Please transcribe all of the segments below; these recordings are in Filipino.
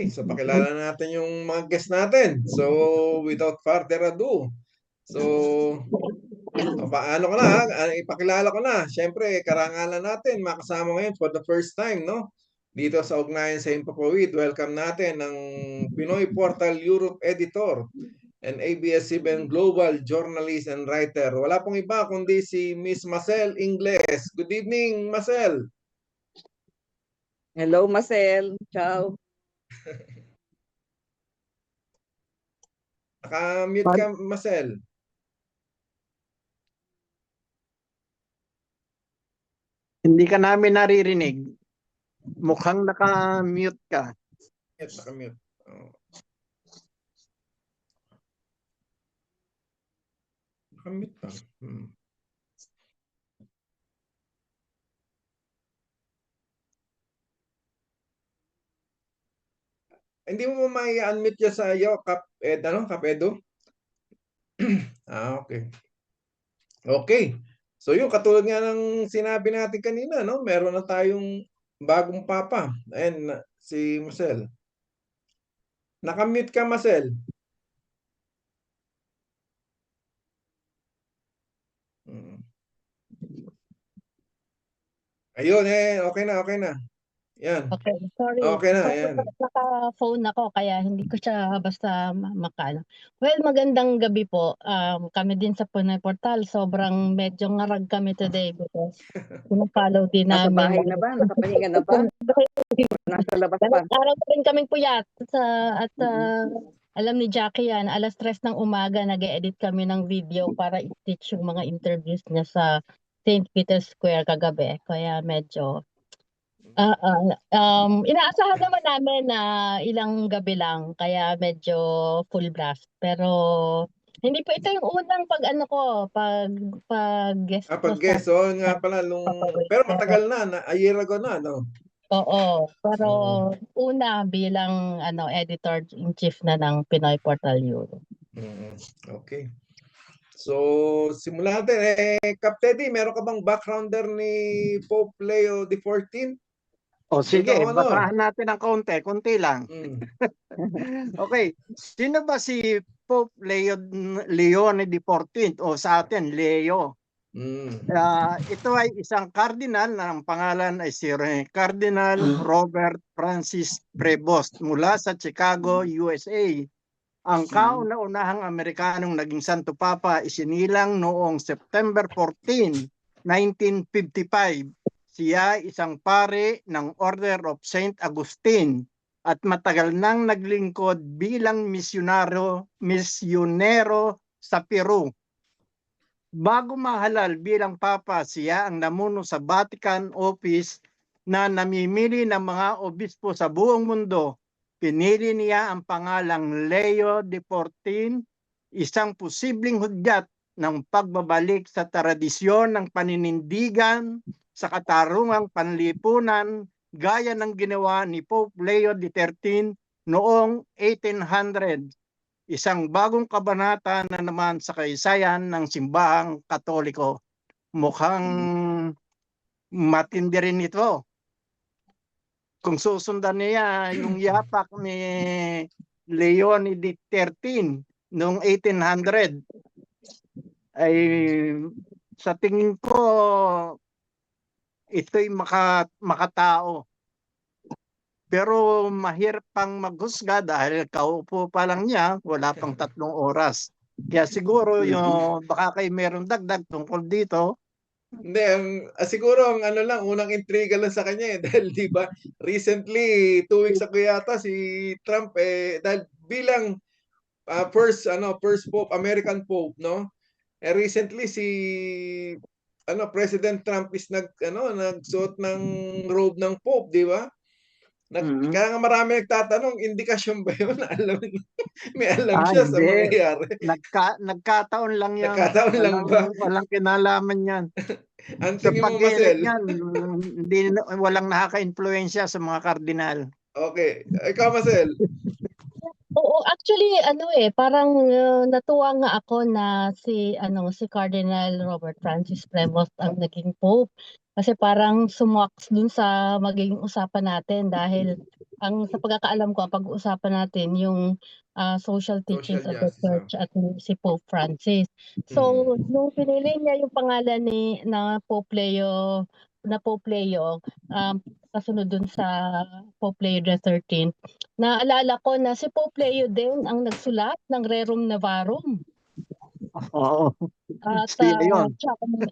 Okay, so pakilala natin yung mga guest natin. So, without further ado, so, paano ko na, ipakilala ko na. Siyempre, karangalan natin, makasama ngayon for the first time, no? Dito sa Ugnayan sa Himpapawid, welcome natin ang Pinoy Portal Europe Editor and ABS-CBN Global Journalist and Writer. Wala pong iba kundi si Miss Marcel Ingles. Good evening, Marcel. Hello, Marcel. Ciao. Naka-mute ka, Marcel. Hindi ka namin naririnig. Mukhang naka-mute ka. Naka-mute. Oh. Naka-mute ka. Hindi mo may unmute niya sa iyo, Kapedo? Okay. Okay. So yung katulad nga ng sinabi natin kanina, no? Meron na tayong bagong papa. Ayan, si Marcel. Naka-mute ka, Marcel. Ayun, okay na. Yan. Okay, sorry. Okay na, Sorry, yan. naka-phone ako kaya hindi ko siya basta makaano. Well, magandang gabi po. Kami din sa Pinoy Portal, sobrang medyo ngarag kami today because pinafollow din Nasa namin. bahay na ba? Nakapahinga na ba? Nasa labas pa? Araw rin kaming puyat alam ni Jackie yan, 3:00 ng umaga nag-edit kami ng video para i-stitch yung mga interviews niya sa St. Peter's Square kagabi. Kaya medyo inaasahan naman namin na ilang gabi lang kaya medyo full blast. Pero hindi po ito yung unang pag-guest ko Pag-guest, nga pala pero matagal na, a year ago na, no? Oo, pero una bilang editor-in-chief na ng Pinoy Portal Europe. Okay. So, simulan natin. Kap Teddy, meron ka bang backgrounder ni Pope Leo XIV? O sige, basahan natin ng konti lang. Okay, sino ba si Pope Leone XIV o sa atin, Leo? Ito ay isang cardinal na ang pangalan ay si Cardinal Robert Francis Prevost mula sa Chicago, USA. Ang kauna-unahang Amerikanong naging Santo Papa isinilang noong September 14, 1955. Siya isang pare ng Order of Saint Augustine at matagal nang naglingkod bilang misyonero sa Peru. Bago mahalal bilang Papa, siya ang namuno sa Vatican Office na namimili ng mga obispo sa buong mundo. Pinili niya ang pangalang Leo XIV, isang posibleng hudyat ng pagbabalik sa tradisyon ng paninindigan sa katarungang panlipunan gaya ng ginawa ni Pope Leo XIII noong 1800. Isang bagong kabanata na naman sa kasaysayan ng simbahang Katoliko. Mukhang matindi rin ito. Kung susundan niya yung yapak ni Leon XIII noong 1800, ay sa tingin ko ito'y makatao. Pero mahirap pang maghusga dahil kaupo pa lang niya, wala pang 3 oras. Kaya siguro baka kayo meron dagdag tungkol dito. Hindi, siguro ang unang intriga lang sa kanya dahil di ba recently 2 weeks ago yata si Trump dahil bilang first Pope, American Pope, no? Recently si President Trump is nagsuot ng robe ng Pope, di ba? Kaya nga marami nagtatanong, indikasyon ba yun? May alam siya sa mangyayari. Nagkataon lang yan. Nagkataon lang ba? Walang kinalaman yan. Ang tingin mo, Marcel? Walang nakaka-influensya sa mga kardinal. Okay. Ikaw, Marcel? Oo, actually parang natuwa nga ako na si Cardinal Robert Francis Prevost ang naging Pope Kasi parang sumwaks dun sa magiging usapan natin dahil sa pagkakaalam ko, ang pag-uusapan natin yung social teachings Social of the justice. church at si Pope Francis. Mm. So, nung pinili niya yung pangalan na Pope Leo, kasunod dun sa Pope Leo the 13th, naalala ko na si Pope Leo din ang nagsulat ng Rerum Novarum. Oo. At Sila yun.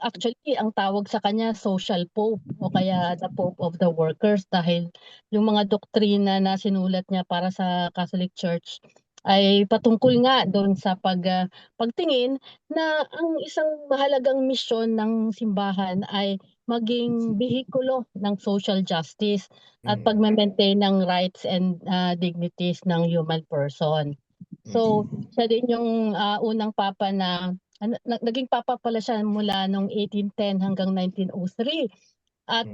actually, ang tawag sa kanya social pope o kaya the Pope of the Workers dahil yung mga doktrina na sinulat niya para sa Catholic Church ay patungkol nga doon sa pagtingin na ang isang mahalagang misyon ng simbahan ay maging behikulo ng social justice at pag-maintain ng rights and dignities ng human person. So, siya din yung unang papa na naging papa pala siya mula noong 1810 hanggang 1903. At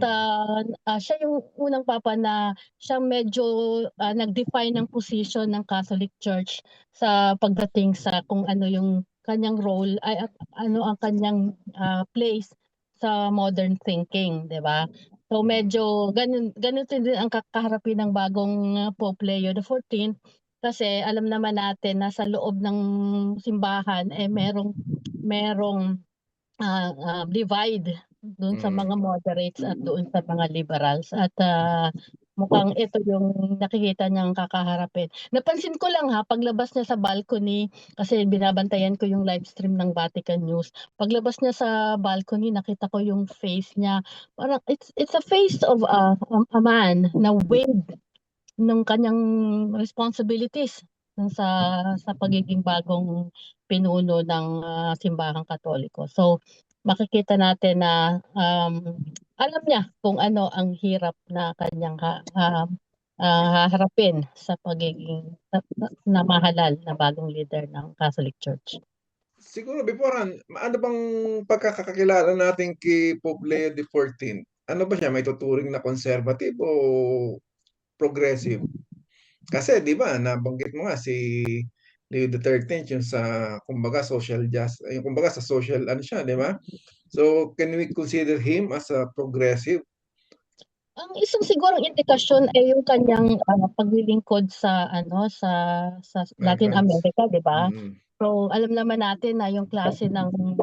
siya yung unang papa na siya medyo nag-define ng position ng Catholic Church sa pagdating sa kung ano yung kanyang role ay ano ang kanyang place sa modern thinking, 'di ba? So medyo ganun din ang kakaharapin ng bagong Pope Leo the 14th kasi alam naman natin na sa loob ng simbahan merong divide doon sa mga moderates at doon sa mga liberals at mukhang ito yung nakikita niyang kakaharapin. Napansin ko lang paglabas niya sa balcony kasi binabantayan ko yung live stream ng Vatican News. Paglabas niya sa balcony nakita ko yung face niya. Parang it's a face of a man na weighed ng kanyang responsibilities sa pagiging bagong pinuno ng simbahang Katoliko. So makikita natin na alam niya kung ano ang hirap na kanyang haharapin sa pagiging namahalal na bagong leader ng Catholic Church. Siguro beforehand, ano bang pagkakakilala natin kay Pope Leo XIV? Ano ba siya? May tuturing na conservative o progressive? Kasi 'di ba, nabanggit mo nga si Leo XIII yung sa kumbaga yung kumbaga sa social ano siya, 'di ba? So, can we consider him as a progressive? Ang isang sigurong indikasyon ay yung kanyang paglilingkod sa Latin Migrants? America, 'di ba? Mm. So alam naman natin na yung klase ng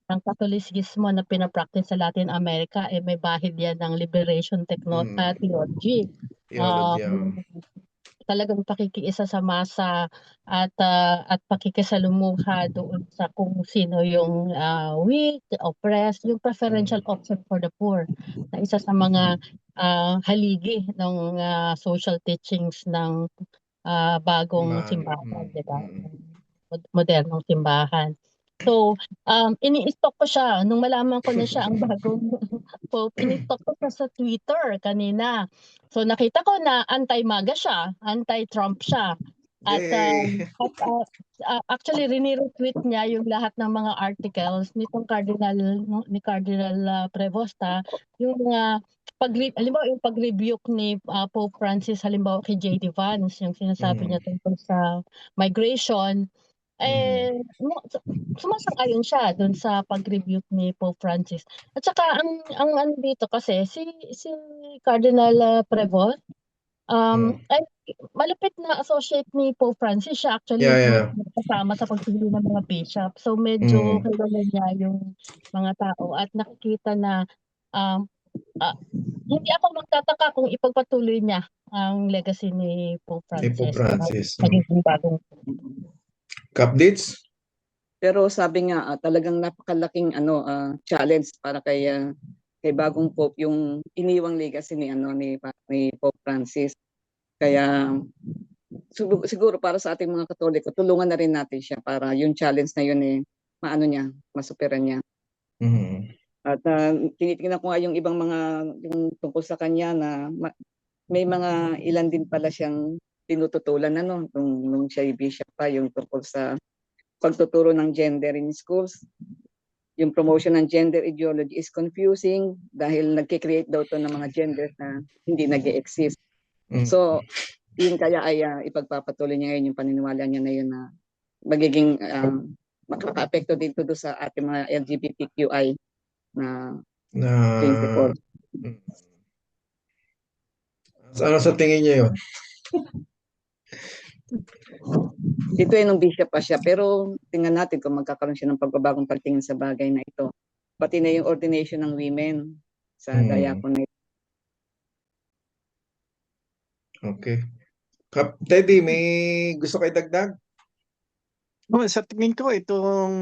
Katolisismo na pina-practice sa Latin America may bahid yan ng liberation theology. Theology, Talagang pakikiisa sa masa at pakikisalumuha doon sa kung sino yung weak, oppressed, yung preferential option for the poor na isa sa mga haligi ng social teachings ng bagong simbahan, di ba? Modernong simbahan. So, ini-stalk ko siya nung malaman ko na siya ang bagong Pope. Ini-stalk ko siya sa Twitter kanina. So nakita ko na anti-MAGA siya, anti-Trump siya. At Yay! actually rini-retweet niya yung lahat ng mga articles nitong ni Cardinal Prevost yung halimbawa yung pag-rebuke ni Pope Francis halimbawa kay J.D. Vance, yung sinasabi niya tungkol sa migration, sumasang-ayon siya doon sa pag-rebuke ni Pope Francis. At saka ang ano dito kasi si Cardinal Prevost ay malapit na associate ni Pope Francis. Siya actually kasama sa pagpili ng mga bishop. So medyo kilala niya yung mga tao at nakikita na hindi ako magtataka kung ipagpatuloy niya ang legacy ni Pope Francis. Magiging bagong Updates? Pero sabi nga talagang napakalaking challenge para kay bagong Pope yung iniwang legacy ni Pope Francis. Kaya siguro para sa ating mga Katoliko, tulungan na rin natin siya para yung challenge na yun masuperan niya. At tinitingnan ko nga yung ibang yung tungkol sa kanya na may mga ilan din pala siyang tinututulan nung siya bishop pa, yung tungkol sa pagtuturo ng gender in schools. Yung promotion ng gender ideology is confusing dahil nagki-create daw to ng mga genders na hindi nag-e-exist. So, yun kaya ay ipagpapatuloy niya ngayon yung paniniwala niya na yun na magiging makaka-apekto dito sa ating mga LGBTQI na Na 24. mm, ano sa tingin niyo yun? Ito ay nung bishop pa siya, pero tingnan natin kung magkakaroon siya ng pagbabagong pagtingin sa bagay na ito. Pati na yung ordination ng women sa diaconate. Okay. Kap Teddy, may gusto kayo dagdag? Sa tingin ko itong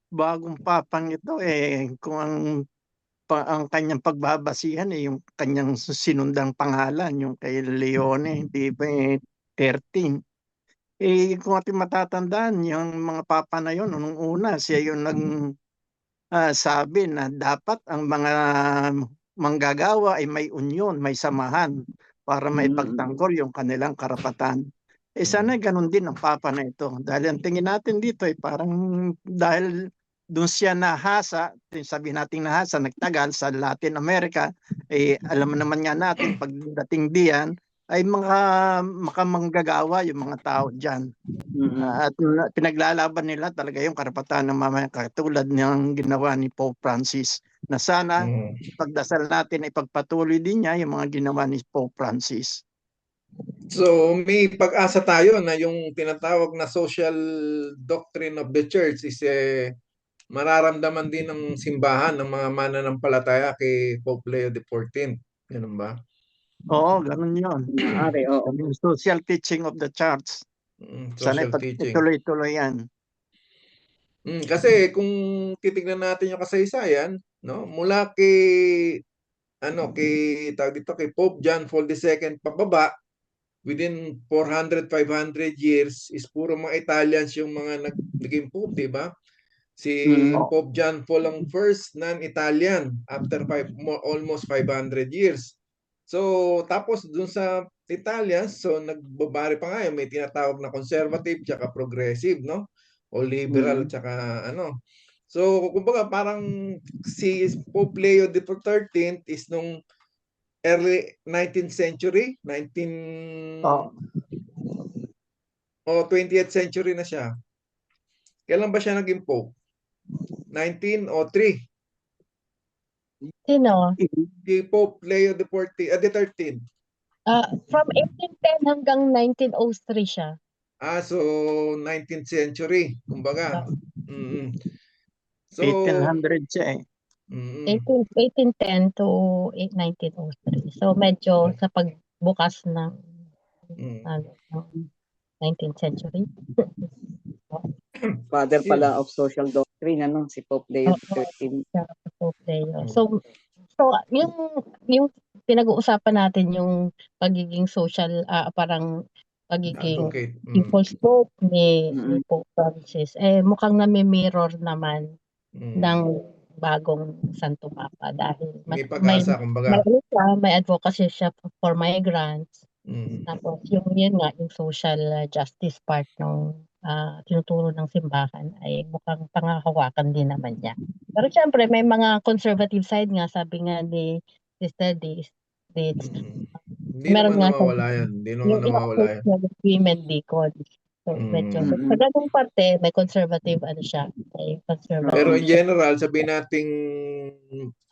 bagong papang ito kung ang kanyang pagbabasihan yung kanyang sinundang pangalan, yung kay Leone, di ba 13. Kung ating matatandaan, yung mga papa na yun, nung una, siya yung sabi na dapat ang mga manggagawa ay may union, may samahan para may pagtanggol yung kanilang karapatan. Sana ganun din ang papa na ito. Dahil ang tingin natin dito ay parang dahil doon siya nahasa, sabihin natin nahasa, nagtagal sa Latin America, alam naman nga natin pagdating diyan, ay makamanggagawa yung mga tao dyan. At pinaglalaban nila talaga yung karapatan ng mamayan katulad ng ginawa ni Pope Francis na sana pagdasal natin ay pagpatuloy din niya yung mga ginawa ni Pope Francis. So, may pag-asa tayo na yung tinatawag na social doctrine of the church is mararamdaman din ng simbahan ng mga mananampalataya kay Pope Leo XIV. Ganun ba? Oo, ganun yun. Maaari, oo. Yung social teaching of the church. Sana Social teaching. ituloy-tuloy yan. Kasi kung titignan natin yung kasaysayan, no, mula kay tawag dito kay Pope John Paul II pababa, within 400-500 years is puro mga Italians yung mga naging pope, di ba? Si Pope John Paul ang first non-Italian after almost 500 years. So, tapos dun sa Italians, so nagbabari pa nga may tinatawag na conservative tsaka progressive, no? O liberal tsaka ano. So, kumbaga parang si Pope Leo XIII is nung early 19th century, 20th century na siya. Kailan ba siya naging Pope? 1903. Sino? Si Pope Leo XIII. From 1810 hanggang 1903 siya. So 19th century, kumbaga. So 1800 siya 1810 to 1903. So medyo sa pagbukas ng 19th century. Father pala of social doctrine, si Pope Leo XIII. Pope Leo. So yung pinag-uusapan natin yung pagiging social, parang pagiging people's pope ni Pope Francis. Mukhang nami-mirror naman ng bagong Santo Papa dahil may pag-asa, kumbaga. May advocacy siya for migrants. Tapos yun nga, yung social justice part ng tinuturo ng simbahan ay mukhang pangahawakan din naman niya. Pero syempre may mga conservative side nga, sabi nga ni Sister Days, hindi naman nawawala yan. Hindi naman nawawala yan. Women deacons. So medyo sa ganung parte may conservative siya. May conservative. Pero in general, sabihin nating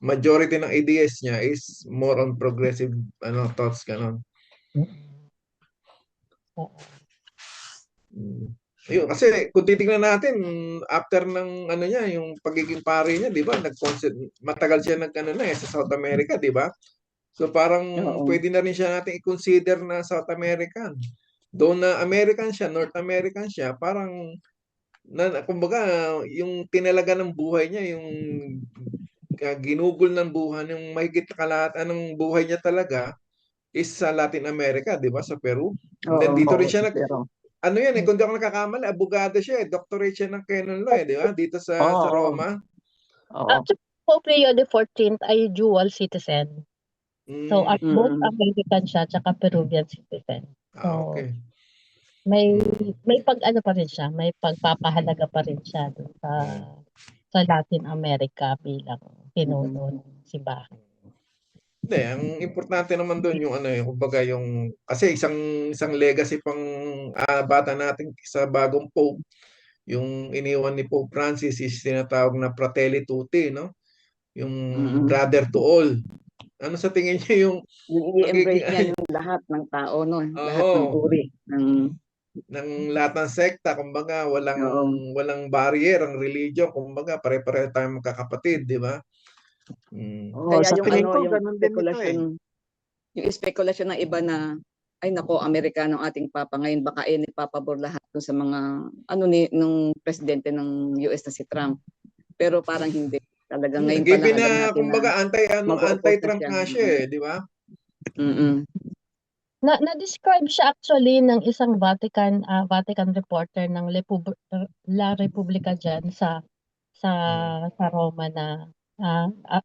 majority ng ideas niya is more on progressive thoughts, ganon. Ayun, kasi kung titingnan natin after ng niya, yung pagiging pari niya, 'di ba? Matagal siya sa South America, 'di ba? So parang pwede na rin siya nating i-consider na South American. Though na American siya, North American siya, parang kumbaga yung tinalaga ng buhay niya, yung ginugol ng buhay, yung mahigit kalahatan ng buhay niya talaga is sa Latin America, 'di ba? Sa Peru. And then dito rin siya kung di ako nakakamali, abogado siya doctorate siya ng canon law, di ba? Dito sa Roma. Pope Leo XIV ay dual citizen. So both American siya tsaka Peruvian citizen. So okay. May pa rin siya, may pagpapahalaga pa rin siya dun sa Latin America bilang pinuno ng simbahan. Hindi, ang importante naman doon yung kumbaga yung kasi isang legacy pang bata natin sa bagong Pope, yung iniwan ni Pope Francis is tinatawag na Fratelli Tutti, no? yung Mm. brother to all. Ano sa tingin niyo yung Yung i-embrace niya magiging yung lahat ng tao, no? Lahat ng oo, uri. ng lahat ng sekta, kumbaga Oo. walang barrier ang religion, kumbaga pare-pareho tayong magkakapatid, di ba? Kaya Sa yung tingin ko, yung ganun din ito eh. speculation ng iba na ay nako, Amerikano ang ating papa ngayon, baka nagpapabor lahat dun sa mga nung presidente ng US na si Trump. Pero parang hindi. Talagang ngayon pa lang Given alam na, natin na kumbaga, mag-o-oppose na anti-Trump siya. nga siya eh, di ba? Na-describe siya actually ng isang Vatican reporter ng La Repubblica dyan sa Roma na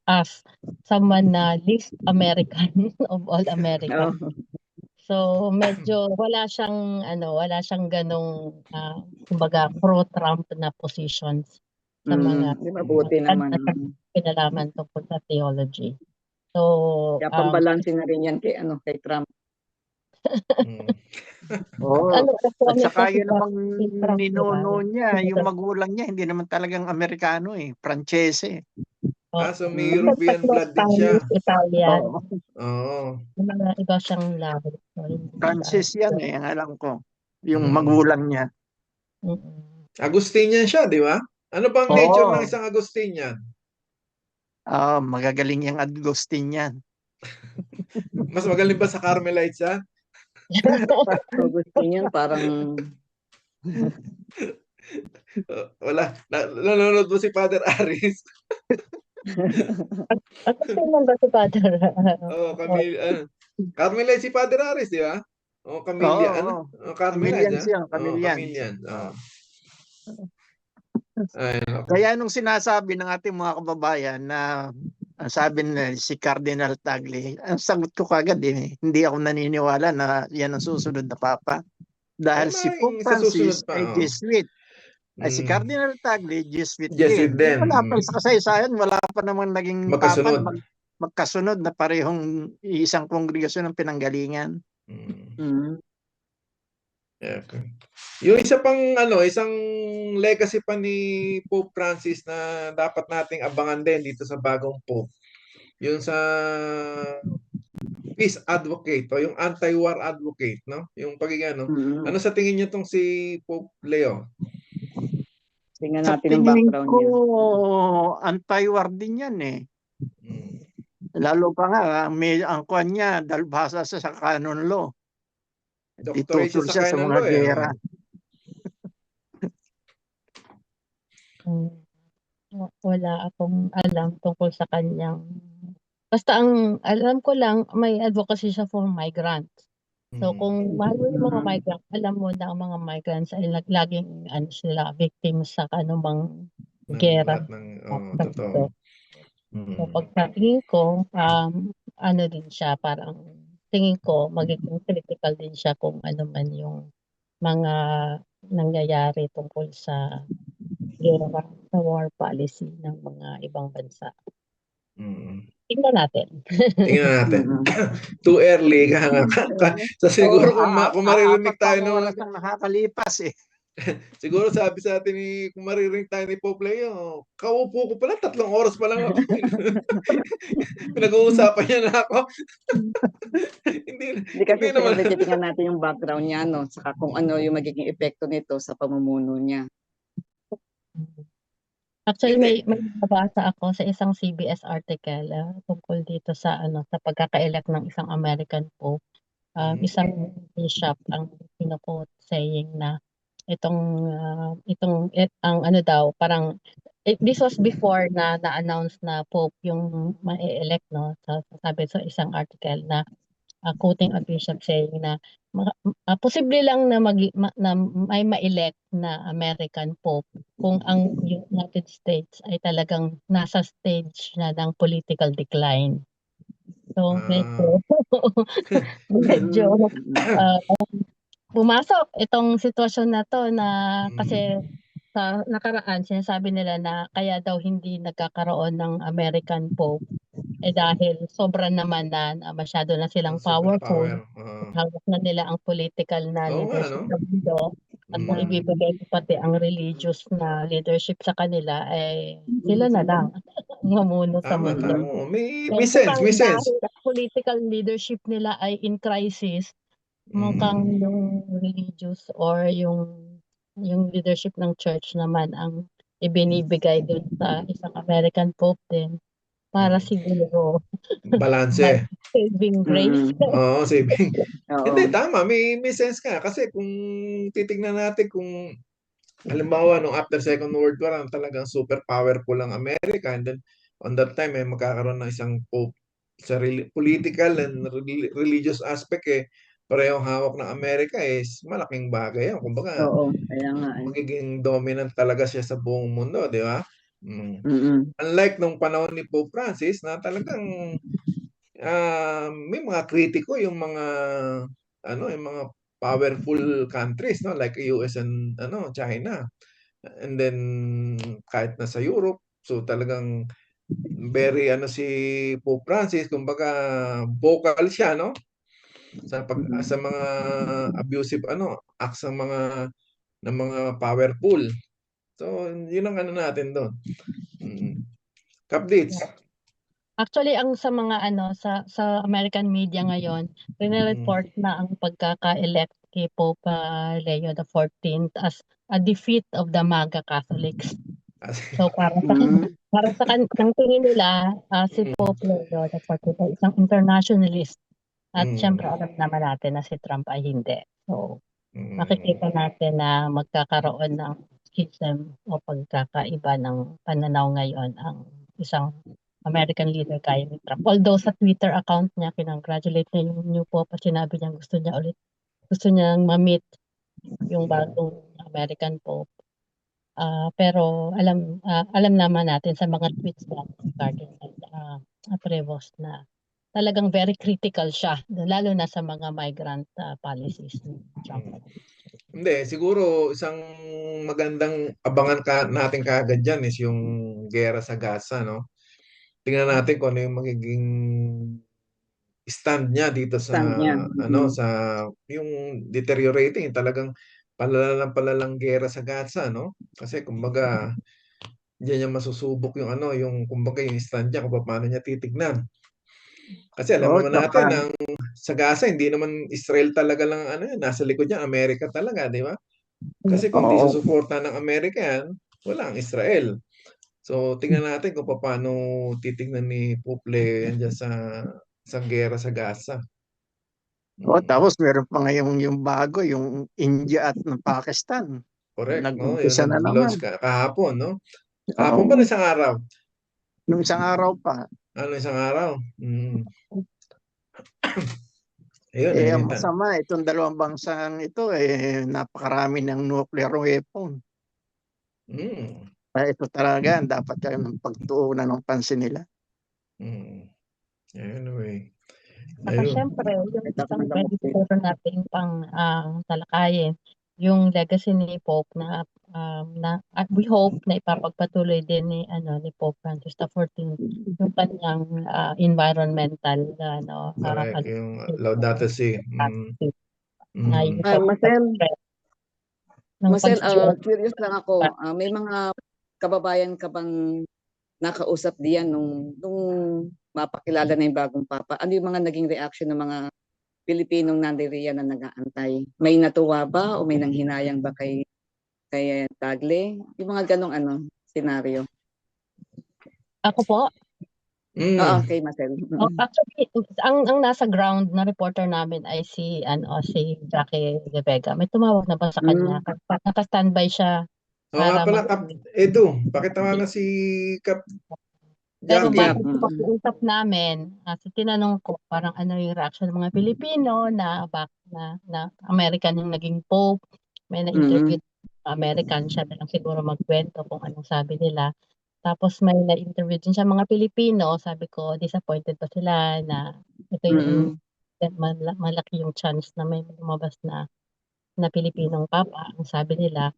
as someone na least American of all Americans. So medyo wala siyang ganong kumbaga pro-Trump na positions sa mga Di mabuti naman. pinalaman tungkol sa theology. So Kaya pambalansin na rin yan kay Trump. At saka yun namang ninuno niya, yung magulang niya, hindi naman talagang Amerikano eh, Prantsese. So may European blood din siya. Italian. Oo. Mga iba siyang lahi. Francis yan eh, ang alam ko. Yung magulang niya. Agustinian siya, di ba? Ano bang nature ng isang Agustinian? Magagaling yung Agustinian. Mas magaling ba sa Carmelites yan? Agustinian parang wala. Nanonood mo si Father Aris? Agustinian ba si Father? Carmelite si Father Aris, di ba? Camilla, Camillans yan, Camillian. Kaya nung sinasabi ng ating mga kababayan na sabi na si Cardinal Tagle, ang sagot ko kagad hindi ako naniniwala na yan ang susunod na Papa. Dahil si Pope Francis ay Jesuit. Ay si Cardinal Tagle, Jesuit din. Wala pa sa kasaysayan, wala pa namang naging Papa magkasunod na parehong isang kongregasyon ng pinanggalingan. Okay. Yung isang legacy pa ni Pope Francis na dapat nating abangan din dito sa bagong Pope. Yung sa peace advocate o yung anti-war advocate, no? Yung pagiging ano sa tingin niyo tong si Pope Leo? Tingnan natin yung background niya. Anti-war din yan eh. Lalo pa nga, ang kuwan niya, dalbhasa sa canon law. Itutol siya sa mga gera. Wala akong alam tungkol sa kanyang. Basta ang alam ko lang, may advocacy siya for migrants. So kung mahal mo yung mga migrants, alam mo na ang mga migrants ay laging sila victims sa anumang gera. Totoo. So pagkatingin ko, din siya, parang tingin ko magiging critical din siya kung ano man yung mga nangyayari tungkol sa gera, sa war policy ng mga ibang bansa. Tingnan natin. Too early. So siguro kung maririnig tayo ng nakakalipas eh. Siguro sabi sa atin kung maririnig tayo ni Pope Leo, kaupo ko pala, 3 oras pa lang ako. Pinag-uusapan niya na ako. Hindi kasi siyempre titingnan natin yung background niya, saka kung ano yung magiging epekto nito sa pamumuno niya. Actually, may nabasa ako sa isang CBS article tungkol dito sa pagkaka-elect ng isang American Pope. Isang bishop ang quote saying na parang this was before na na-announce na Pope yung ma-elect, no? So, sabi sa isang article na quoting a bishop saying na posible lang na may ma-elect na American Pope kung ang United States ay talagang nasa stage na ng political decline. So medyo pumasok itong sitwasyon na to na kasi sa nakaraan sinasabi nila na kaya daw hindi nagkakaroon ng American Pope dahil sobra naman na masyado na silang powerful. Hawak na nila ang political na leadership sa mundo. At kung ibibigay ko pati ang religious na leadership sa kanila, sila na lang ang mamuno sa Tama, mundo. tama. May Kaya sense, may mukhang sense. dahil ang political leadership nila ay in crisis, mukhang yung religious or yung leadership ng church naman ang ibinibigay dun sa isang American Pope din para siguro may Balanse. saving grace. Oo, saving. Oo. Hindi, tama. May sense ka. Kasi kung titignan natin kung halimbawa, nung after Second World War, talagang super powerful ang Amerika. And then, on that time, magkakaroon ng isang pope sa political and religious aspect, parehong hawak ng Amerika, malaking bagay yan. Kumbaga, Oo, kaya nga. magiging dominant talaga siya sa buong mundo, di ba? Mm-mm. Unlike nung panahon ni Pope Francis, na talagang may mga kritiko yung mga powerful countries, no, like US and China. And then kahit na sa Europe, so talagang very si Pope Francis, kumbaga vocal siya, no, sa mga abusive acts ng mga powerful. So yun ang natin doon. Updates. Actually, ang sa mga sa American media ngayon, report na ang pagkaka-elect kay Pope Leo XIV as a defeat of the MAGA Catholics. So para sa ang tingin nila, si Pope Leo XIV ay isang internationalist. At syempre alam naman natin na si Trump ay hindi. So makikita natin na magkakaroon ng schism o pagkakaiba ng pananaw ngayon ang isang American leader kaya ni Trump. Although sa Twitter account niya, kinongratulate niya yung new Pope at sinabi niya gusto niyang ma-meet yung bagong American Pope. Pero alam naman natin sa mga tweets niya, Cardinal Prevost, na talagang very critical siya, lalo na sa mga migrant policies ni Trump. Hindi, siguro isang magandang abangan natin kaagad dyan is yung gera sa Gaza, no? Tingnan natin kung ano yung magiging stand niya dito sa sa yung deteriorating, talagang palalang gera sa Gaza, no? Kasi kumbaga diyan niya masusubok yung yung kumbaga yung stand niya kung paano niya titignan. Kasi alam naman natin sa Gaza hindi naman Israel talaga lang nasa likod niya, Amerika talaga, di ba? Kasi kung di susuporta ng Amerika yan, wala ang Israel. So tingnan natin kung paano titignan ni Pope Leo yan dyan sa gera sa Gaza. Tapos meron pa ngayong yung bago, yung India at ng Pakistan. Correct, no? Nag-umpisa Yung na nag-launch naman. kahapon, no? Kahapon ba na isang araw? Nung isang araw pa. Isang araw? Ayun, Ang masama, itong dalawang bansang ito, napakarami ng nuclear weapon. Ito talaga, dapat kayong pagtuunan ng pansin nila. Anyway. Saka syempre, yung isang pwede siguro natin pang talakayin, yung legacy ni Pope na we hope na ipapagpatuloy din ni Pope Francis XIV yung kanyang environmental correct, yung Laudato Si. Marcel, curious lang ako, may mga kababayan ka bang nakausap diyan nung mapakilala na yung bagong papa? Ano yung mga naging reaction ng mga Pilipinong nandiriyan na nag-aantay? May natuwa ba o may nanghinayang ba kay Tagle? Yung mga ganong senaryo. Ako po? Okay, Marcel. Actually, ang nasa ground na reporter namin ay si Jackie De Vega. May tumawag na ba sa kanya? Naka-standby siya. Nga pala, Edu, pakitawagan si Kap. Pero bago sa pag-uusap namin, tinanong ko parang ano yung reaction ng mga Pilipino na American yung naging Pope. May na-interview American, siya na lang siguro magkwento kung anong sabi nila. Tapos may na-interview din siya mga Pilipino, sabi ko disappointed pa sila na ito yung malaki yung chance na may lumabas na Pilipinong papa. Ang sabi nila,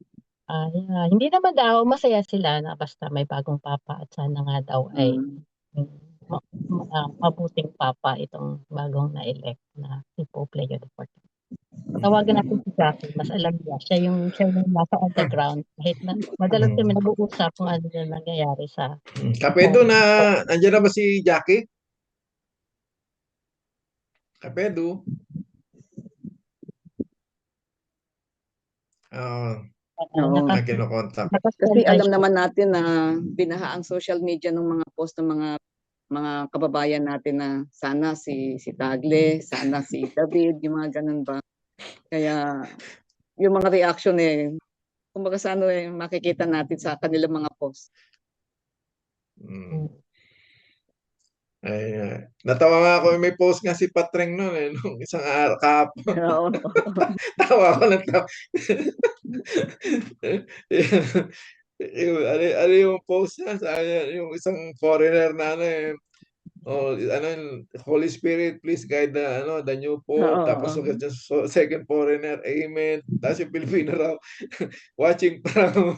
hindi naman daw masaya sila na basta may bagong papa at sana nga daw ay mabuting papa itong bagong na-elect na si Pope Leo XIV. Tawagan natin si Jackie, mas alam niya. Siya yung nasa on the ground. Kahit madalas kami nag-uusap kung ano na nangyayari sa... Kapedo nandiyan na ba si Jackie? Kapedo? Oo. Kinokontak. Kasi alam naman natin na binaha ang social media ng mga post ng mga kababayan natin na sana si Tagle, sana si David, yung mga ganun ba. Kaya yung mga reaction kumbaga sa makikita natin sa kanilang mga post. Ay, natawa nga ako, may post nga si Patreng noon nung isang araw kahapon. Oo. Tawa ako ng tawa. ano yung post niya? Yung isang foreigner na Holy Spirit, please guide the new Pope. Tapos second foreigner, amen. Tapos yung Pilipino raw, watching from.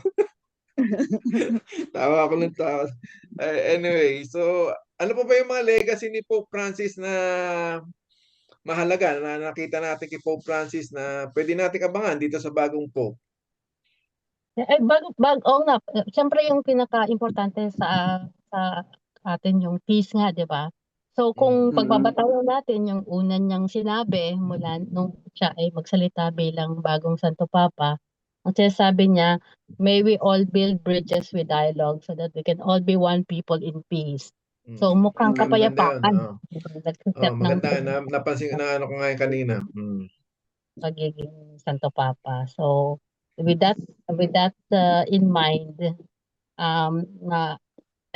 Tawa ako ng tawa. Anyway, so ano pa ba yung mga legacy ni Pope Francis na mahalaga na nakita natin kay Pope Francis na pwede natin abangan dito sa bagong Pope? nga. Siyempre yung pinaka-importante sa atin yung peace nga, di ba? So kung pagbabatawan natin yung una niyang sinabi mula nung siya ay magsalita bilang bagong Santo Papa, ang sinasabi niya, may we all build bridges with dialogue so that we can all be one people in peace. So mukhang kapayapaan. Maganda. Napansin na ko nga kanina. Pagiging Santo Papa. So with that in mind, na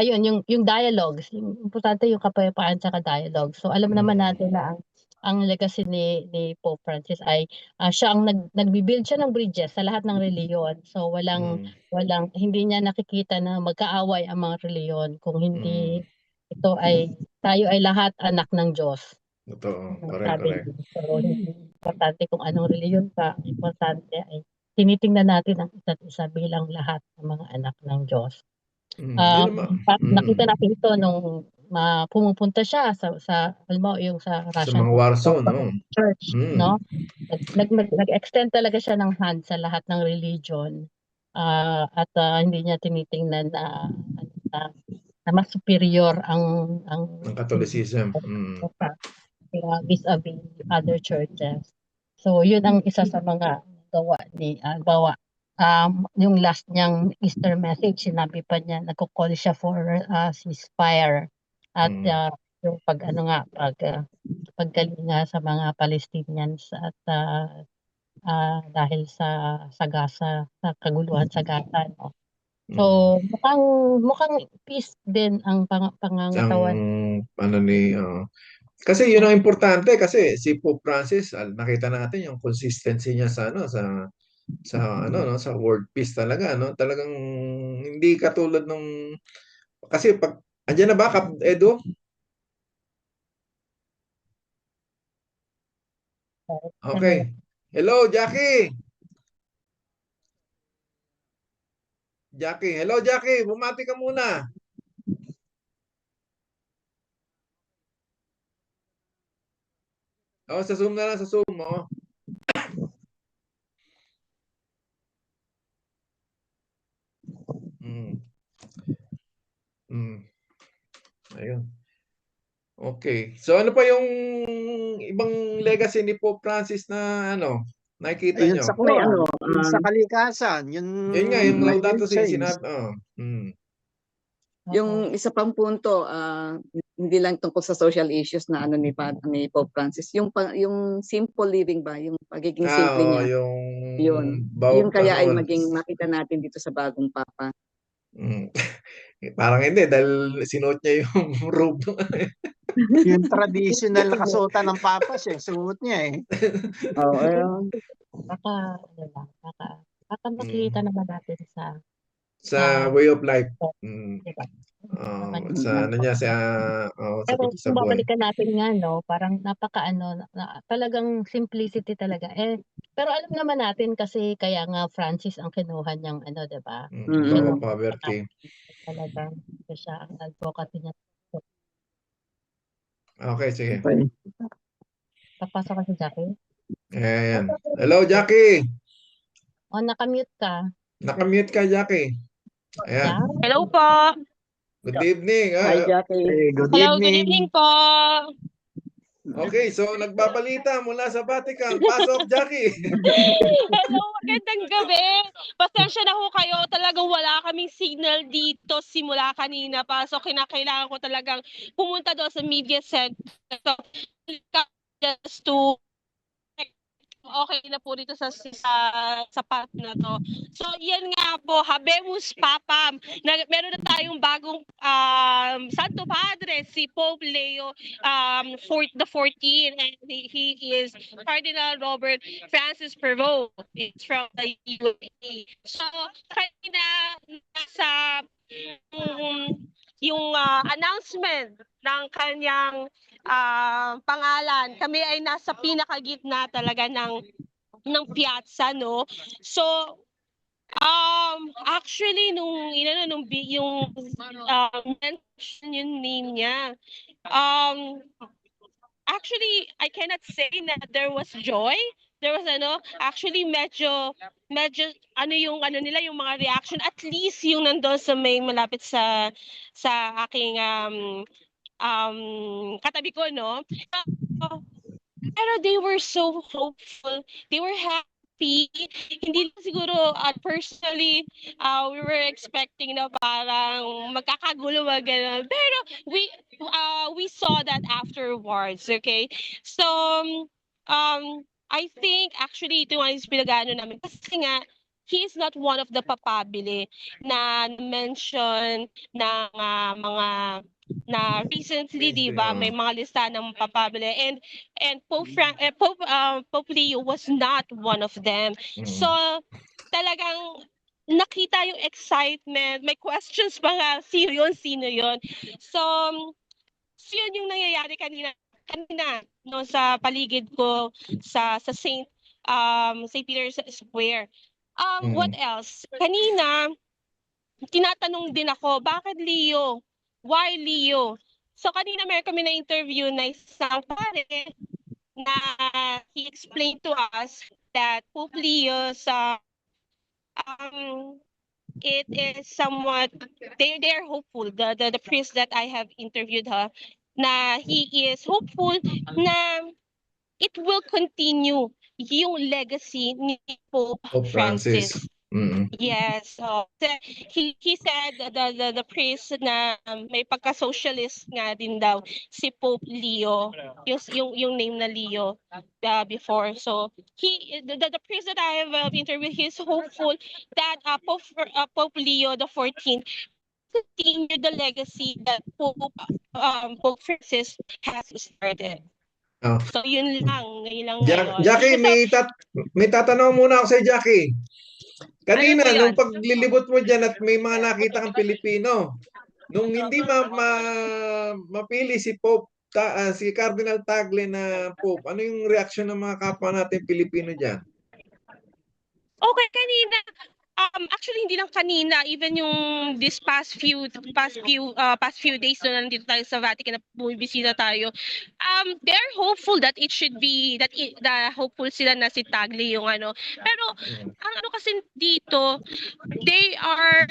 ayun yung dialogues, yung importante yung kapayapaan sa dialogue. So alam naman natin na ang legacy ni Pope Francis ay siya ang nagbi-build siya ng bridges sa lahat ng reliyon. So hindi niya nakikita na magkaaway ang mga reliyon kung hindi tayo ay lahat anak ng Diyos. Totoo. Correct. So hindi importante kung anong reliyon ka, ang importante ay tinitingnan natin ang isa't isa bilang lahat ng mga anak ng Diyos. Nakita natin ito nung pumupunta siya sa yung sa Russian mga war zone, church, no? Nag-extend talaga siya ng hand sa lahat ng religion, at hindi niya tinitingnan na mas superior ang Catholicism. Vis-a-vis other churches. So yun ang isa sa mga gawa ni yung last niyang Easter message, sinabi pa niya, nagko-call siya for ceasefire at yung paggalinga sa mga Palestinians at dahil sa Gaza, sa kaguluhan sa Gaza, no? So mukhang peace din ang pangangatawan. Kasi yun ang importante kasi si Pope Francis, nakita natin yung consistency niya sa sa world peace talaga, no? Talagang hindi katulad nung kasi pag andiyan na ba Kap Edo? Okay. Hello, Jackie. Hello Jackie, bumati ka muna. Sa Zoom na lang, sa Zoom mo. Ayun. Okay. So ano pa yung ibang legacy ni Pope Francis na nakikita Ayun nyo? sa yun sa kalikasan, Yun nga, yung Laudato Si sinabi. Yung isa pang punto, hindi lang tungkol sa social issues na ni Pope Francis, yung simple living ba, yung pagiging simple niya. Yun kaya ay maging makita natin dito sa bagong Papa. Parang hindi dahil sinuot niya yung robe. Yung traditional na kasuotan ng Papa siya, suot niya Baka makikita naman natin sa way of life. Diba? Sa niya Pero sa kung buhay. babalikan natin nga, no, parang talagang simplicity talaga. Pero alam naman natin kasi kaya nga Francis ang kinuha niyang diba? Poverty. Talagang siya ang advocacy niya. Okay, sige. Papasok ka sa Jackie? Ayan. Hello, Jackie. O, nakamute ka. Nakamute ka, Jackie. Ayan. Yan. Hello po. Good evening. Hi, Jackie. Good Hello, good evening. evening po. Okay, so nagbabalita mula sa Vatican. Pasok, Jackie. Hello, magandang gabi. Pasensya na ho kayo. Talagang wala kaming signal dito simula kanina pa. So, kinakailangan ko talagang pumunta doon sa media center. So, just to okay na po dito sa part na to. So, yan nga po, Habemus Papam. Meron na tayong bagong Santo Padre, si Pope Leo the 14th, and he is Cardinal Robert Francis Prevost. It's from the UAE. So, kanina nasa yung announcement ng kanyang pangalan, kami ay nasa pinakagitna talaga ng piazza, no? So, actually yung mention yung name niya. Actually, I cannot say that there was joy. There was actually medyo yung nila, yung mga reaction, at least yung nandoon sa may malapit sa aking katabi ko, no? Pero they were so hopeful. They were happy. Hindi siguro personally, we were expecting na parang magkakagulo, gano'n. Pero we saw that afterwards, okay? So, I think actually ito yung pinag-ano namin. Kasi nga, he is not one of the papabili na mention ng mga na recently, di ba, may mga lista ng papabili, and Pope Leo was not one of them. So talagang nakita yung excitement, may questions pa nga, sino yun. So yun yung nangyayari kanina no, sa paligid ko sa St. Peter's Square. What else? Kanina tinatanong din ako, bakit Leo? Why Leo? So kanina meron kami na interview na isang pare na he explained to us that Pope Leo it is somewhat they're hopeful, the priest that I have interviewed na he is hopeful na it will continue yung legacy ni Pope Francis. Yes. He said the priest na may pagka-socialist nga din daw si Pope Leo, yung name na Leo before. So the priest that I have interviewed, he's hopeful that Pope Leo the 14th continue the legacy that Pope Francis has started. Oh. So yun lang ngayon. Jackie, may tatanong muna ako sa Jackie. Kanina, nung paglilibot mo dyan at may mga nakita kang Pilipino, nung hindi mapili si Pope, si Cardinal Tagle na Pope, ano yung reaksyon ng mga kapwa natin Pilipino dyan? Okay, kanina. Actually, hindi lang kanina, even yung this past few days na nandito tayo sa Vatican na bumibisita tayo, they're hopeful that it should be hopeful sila na si Tagle yung Pero ang kasi dito, they are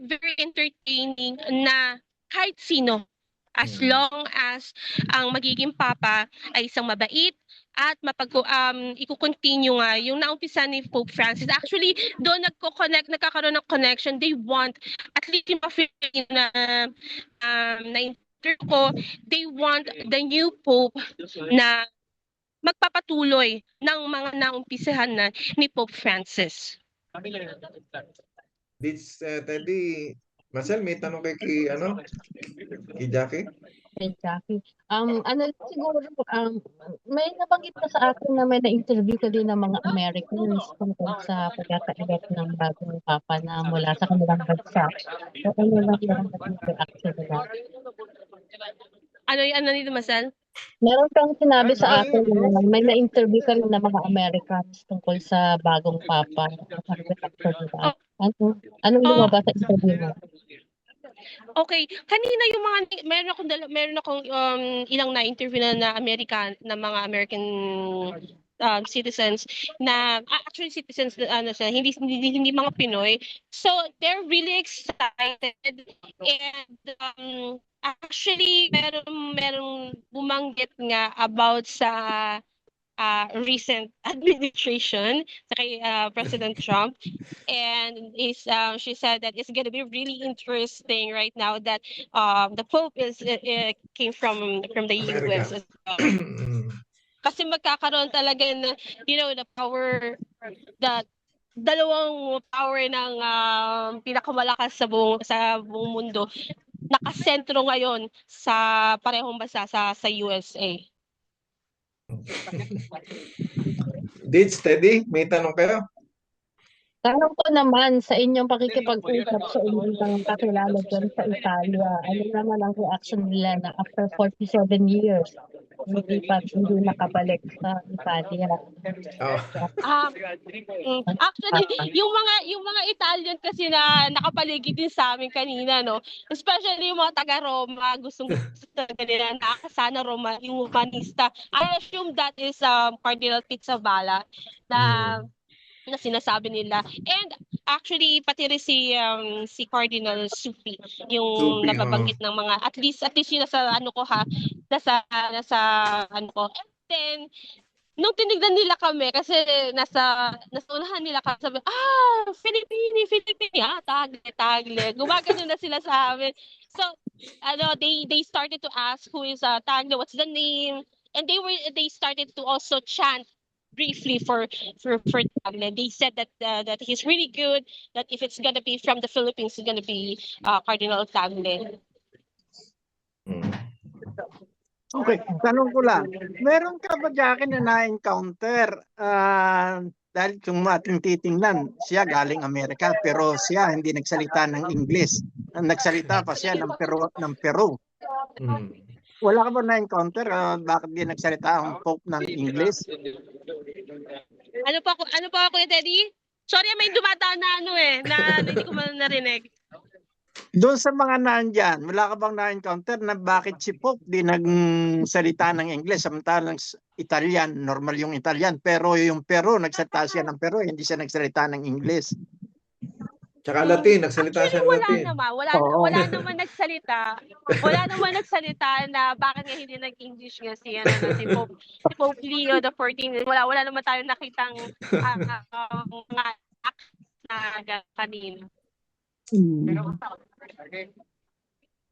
very entertaining na kahit sino, as long as ang magiging papa ay isang mabait at iko-continue nga yung naumpisa ni Pope Francis. Actually, doon nagkakaroon ng connection. They want, at least yung pa-feeling na interview ko, they want the new Pope na magpapatuloy ng mga naumpisahan na ni Pope Francis. Teddy, Marcel, may tanong kay Jackie? Kay Jackie. Siguro, may nabanggit ka sa akin na may na-interview ka din ng mga Americans tungkol sa pagkaka-elect ng bagong papa na mula sa kanilang bansa. So, ano lang yung reaction nila? Ano nito, Marcel? Meron kang sinabi sa akin na may na-interview ka rin ng mga Americans tungkol sa bagong papa. Anong lumabas sa interview mo? Okay, kanina yung mga meron akong ilang na-interview na mga American citizens na actually citizens na hindi mga Pinoy. So they're really excited and actually merong bumanggit nga about sa recent administration sa kay President Trump, and she said that it's going to be really interesting right now that the Pope came from the America. US as well. Kasi magkakaroon talaga na, the power, the dalawang power ng pinakamalakas sa buong mundo nakasentro ngayon sa parehong bansa sa USA. Did steady? May tanong kayo? Tanong ko naman sa inyong pakikipag-usap sa inyong kakilala dyan sa Italia, ano naman ang reaction nila na after 47 years, hindi nakabalik sa Italia? Oh. Actually, yung mga Italian kasi na nakapaligid din sa amin kanina, no? Especially yung mga taga-Roma, gustong-gusto nila nakakasana Roma, yung humanista. I assume that is Cardinal Pizzaballa na sinasabi nila. And actually pati rin si Cardinal Supi yung nababanggit ng mga at least yung nasa nasa ano ko. And then nung tinignan nila kami kasi nasa unahan nila kami, sabi, Filipini, Tagle. Gumagano na sila sa amin. So, they started to ask who is Tagle, what's the name? And they started to also chant briefly for Tagle. They said that he's really good, that if it's gonna be from the Philippines, it's gonna be Cardinal Tagle. Okay, tanong ko lang. Meron ka ba Jackie na na-encounter dahil kung ating titingnan, siya galing Amerika pero siya hindi nagsalita ng English. Nagsalita pa siya ng Peru. Wala ka ba na-encounter bakit di nagsalita ang Pope ng English? Ano pa ako, Teddy? Sorry, may dumadaan na hindi ko man narinig. Doon sa mga nandyan, wala ka bang na-encounter na bakit si Pope di nagsalita ng English samantalang Italian, normal yung Italian, pero yung Peru, nagsalita siya ng Peru, hindi siya nagsalita ng English. Tsaka Latin, nagsalita siya ng Latin. Wala naman nagsalita. Wala naman nagsalita na bakit nga hindi nag-English nga si Pope Leo the 14th. Wala naman tayong nakitang mga na kanina.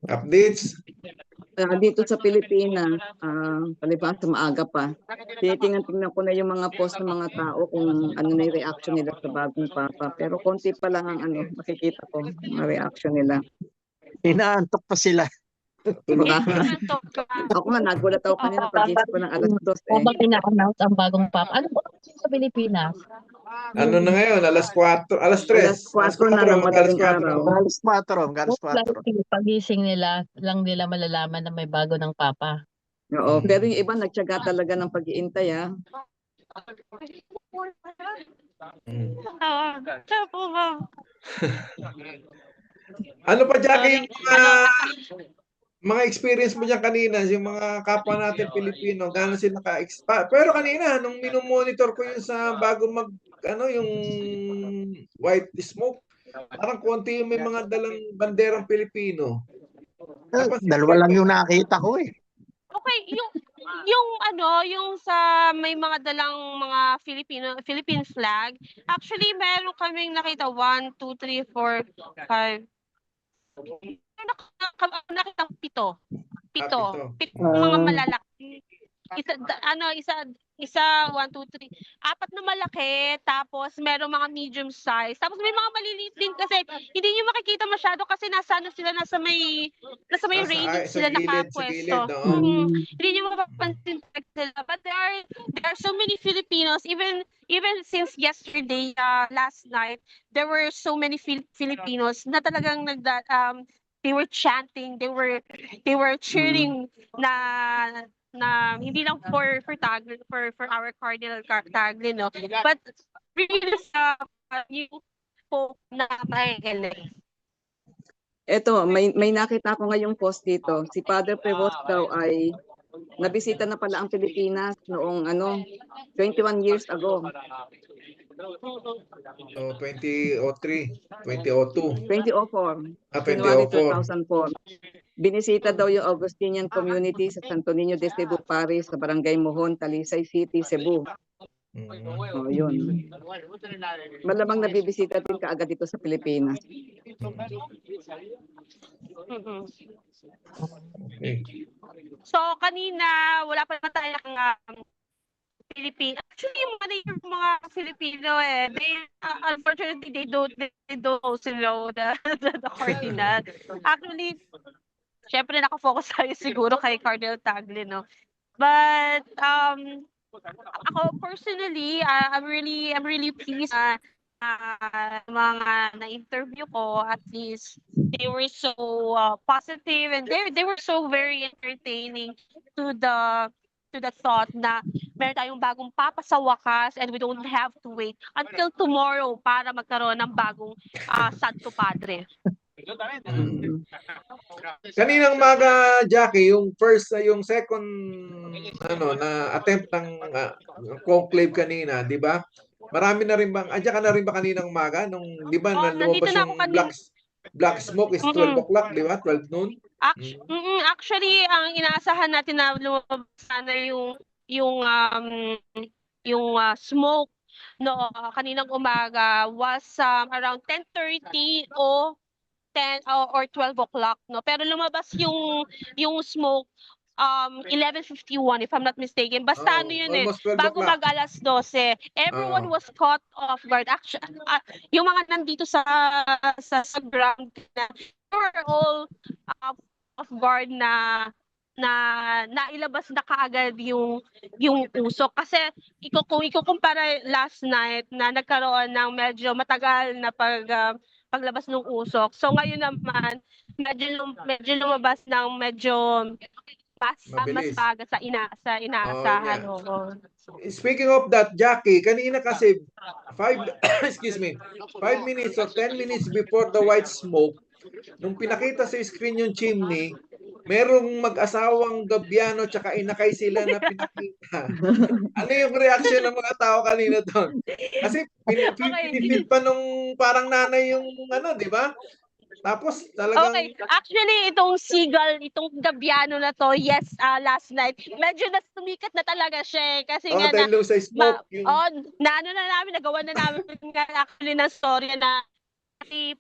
Updates? Dito sa Pilipinas, palibhasa maaga pa. Tingnan ko na yung mga post ng mga tao kung ano na yung reaction nila sa bagong Papa. Pero konti pa lang ang makikita ko, ang reaction nila. Inaantok pa sila. Ako nga, nagulat ako kanina pag-isip ko ng alas 2. Habang ina-announce ang bagong Papa. Ano ba sa Pilipinas? Ano na ngayon? Alas 4, alas 3. Alas 4 na ng madaling araw. Alas 4. Pagising nila, lang nila malalaman na may bago ng Papa. Oo, pero yung iba nagtiyaga talaga ng pag-iintay. Ano pa, Jackie, yung mga experience mo dyan kanina, yung mga kapwa natin Pilipino, gano'n sila pero kanina, nung minomonitor ko yun sa bago yung white smoke, parang konti yung may mga dalang banderang Pilipino. Dalawa lang yung nakita ko eh. Okay, yung sa may mga dalang mga Philippine flag, actually meron kaming nakita 1, 2, 3, 4, 5. Nakita 7. 7 mga malalaki. Isa 1, 2, 3. 4 na malaki, tapos merong mga medium size. Tapos may mga maliliit din kasi hindi niyo makikita masyado kasi nasa may radius sila nakapwesto. Hindi niyo mapapansin sila. But there are so many Filipinos, even since yesterday, last night, there were so many Filipinos na talagang they were chanting, they were cheering na hindi lang for Tagle, for our Cardinal Tagle, no, but really sa yung Pope na mahigaling. Eto, may nakita ko ngayong post dito. Si Father Prevost daw ay nabisita na pala ang Pilipinas noong 21 years ago. Oh, 2003, 2002. 2004. Ah, January 2004. 2004. Binisita daw yung Augustinian community sa Santo Niño de Cebu Parish sa Barangay Mohon, Talisay City, Cebu. Oh, yun. Malamang nabibisita din kaagad dito sa Pilipinas. Okay. So kanina wala pa naman tayong Filipino. Actually, yung mga Filipino they unfortunately they don't also know the cardinal. Actually, syempre nakafocus tayo siguro kay Cardinal Tagle, no. But ako personally, I'm really pleased na mga na-interview ko, at least they were so positive, and they were so very entertaining to the thought na meron tayong bagong papa sa wakas, and we don't have to wait until tomorrow para magkaroon ng bagong Santo Padre. Kaninang maga, Jackie, yung second na attempt ng conclave kanina, di ba? Marami na rin bang, andyan ka na rin ba kaninang maga? Nung, di ba, lumabas yung black smoke is 12 o'clock, di ba? 12 noon? Actually, ang inaasahan natin na lumabas sana yung smoke kaninang umaga was around 10:30 o 10 or 12 o'clock, no. Pero lumabas yung smoke 11:51 if I'm not mistaken. Basta bago mag alas 12, everyone was caught off guard. Actually, yung mga nandito sa ground, they were all off guard na nailabas na kaagad yung usok. Kasi kung ikukumpara last night na nagkaroon ng medyo matagal na paglabas ng usok. So ngayon naman medyo lumabas ng medyo mas baga sa inaasahan. Speaking of that, Jackie, kanina kasi 5 minutes or 10 minutes before the white smoke, nung pinakita sa screen yung chimney, merong mag-asawang gabyano tsaka inakay sila na pinakita. Ano yung reaction ng mga tao kanina doon? Kasi pinipil pa nung parang nanay yung di ba? Tapos talagang actually itong seagull, itong gabyano na to, yes, last night medyo sumikat na talaga siya kasi nga dahil sa smoke nagawa na namin actually ng story na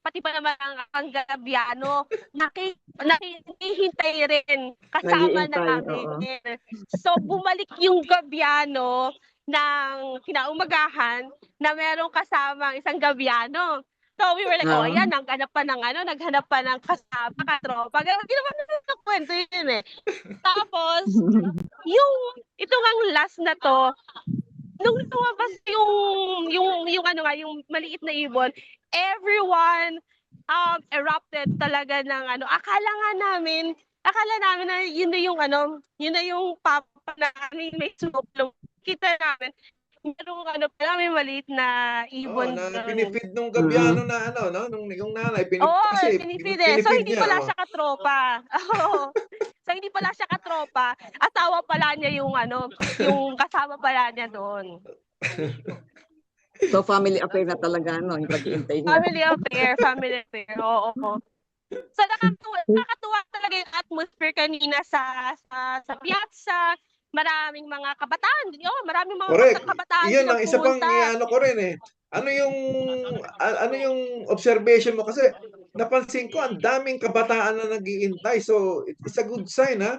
pati pa naman ang gabyano nakihintay rin kasama namin. So bumalik yung gabyano ng kinaumagahan na merong kasamang isang gabyano. So we were like, ayan, naghanap pa ng kasama, katropa. Ginawa na kwento yun eh. Tapos, ito ngang last na to, nung lumabas yung maliit na ibon, everyone erupted talaga ng akala namin na yun na yung papa namin may smoke. Kita namin may maliit na ibon na pinifeed nung gabyano na nung yung nanay kasi pinifeed so hindi pala siya katropa. So hindi pala siya katropa, asawa pala niya yung kasama pala niya doon. So family affair na talaga yung pag-iintay niya. Family affair. Oo. So nakakatuwa talaga yung atmosphere kanina sa piazza. Maraming mga kabataan. Maraming mga kabataan. Iyon ang isa pang ko rin eh. Ano yung observation mo? Kasi napansin ko ang daming kabataan na nag-iintay. So it's a good sign na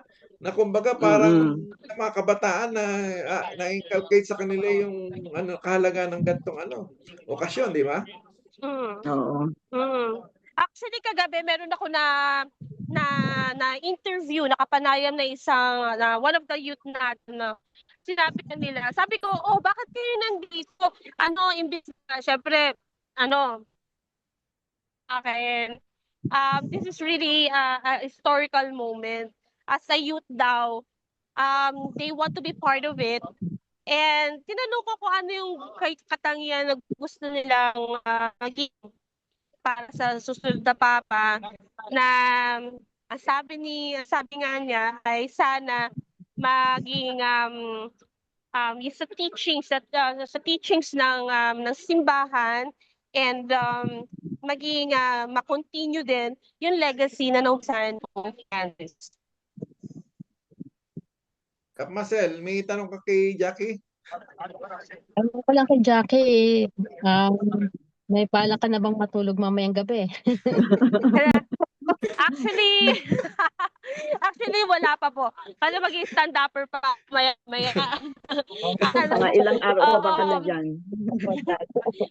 kumbaga parang mga kabataan na-inculcate sa kanila yung kahalagaan ng gantong okasyon, di ba? Oo. Actually kagabi meron ako na interview, nakapanayam na isang one of the youth natin sinabi nila. Sabi ko, bakit kayo nandito? Imbis na syempre this is really a historical moment. As a youth daw, they want to be part of it. And tinanong ko kung ano yung katangian na gusto nilang maging para sa susunod na papa. na sabi nga niya ay sana maging yung sa teachings ng simbahan and maging ma-continue din yung legacy na nausan ng Francis. Kap Marcel, may tanong ka kay Jackie? Ano ko lang kay Jackie, may pala ka na bang matulog mamayang gabi? Actually, actually wala pa po. Kasi mag-stand upper pa maya. Mga ilang araw pa ba ka na dyan?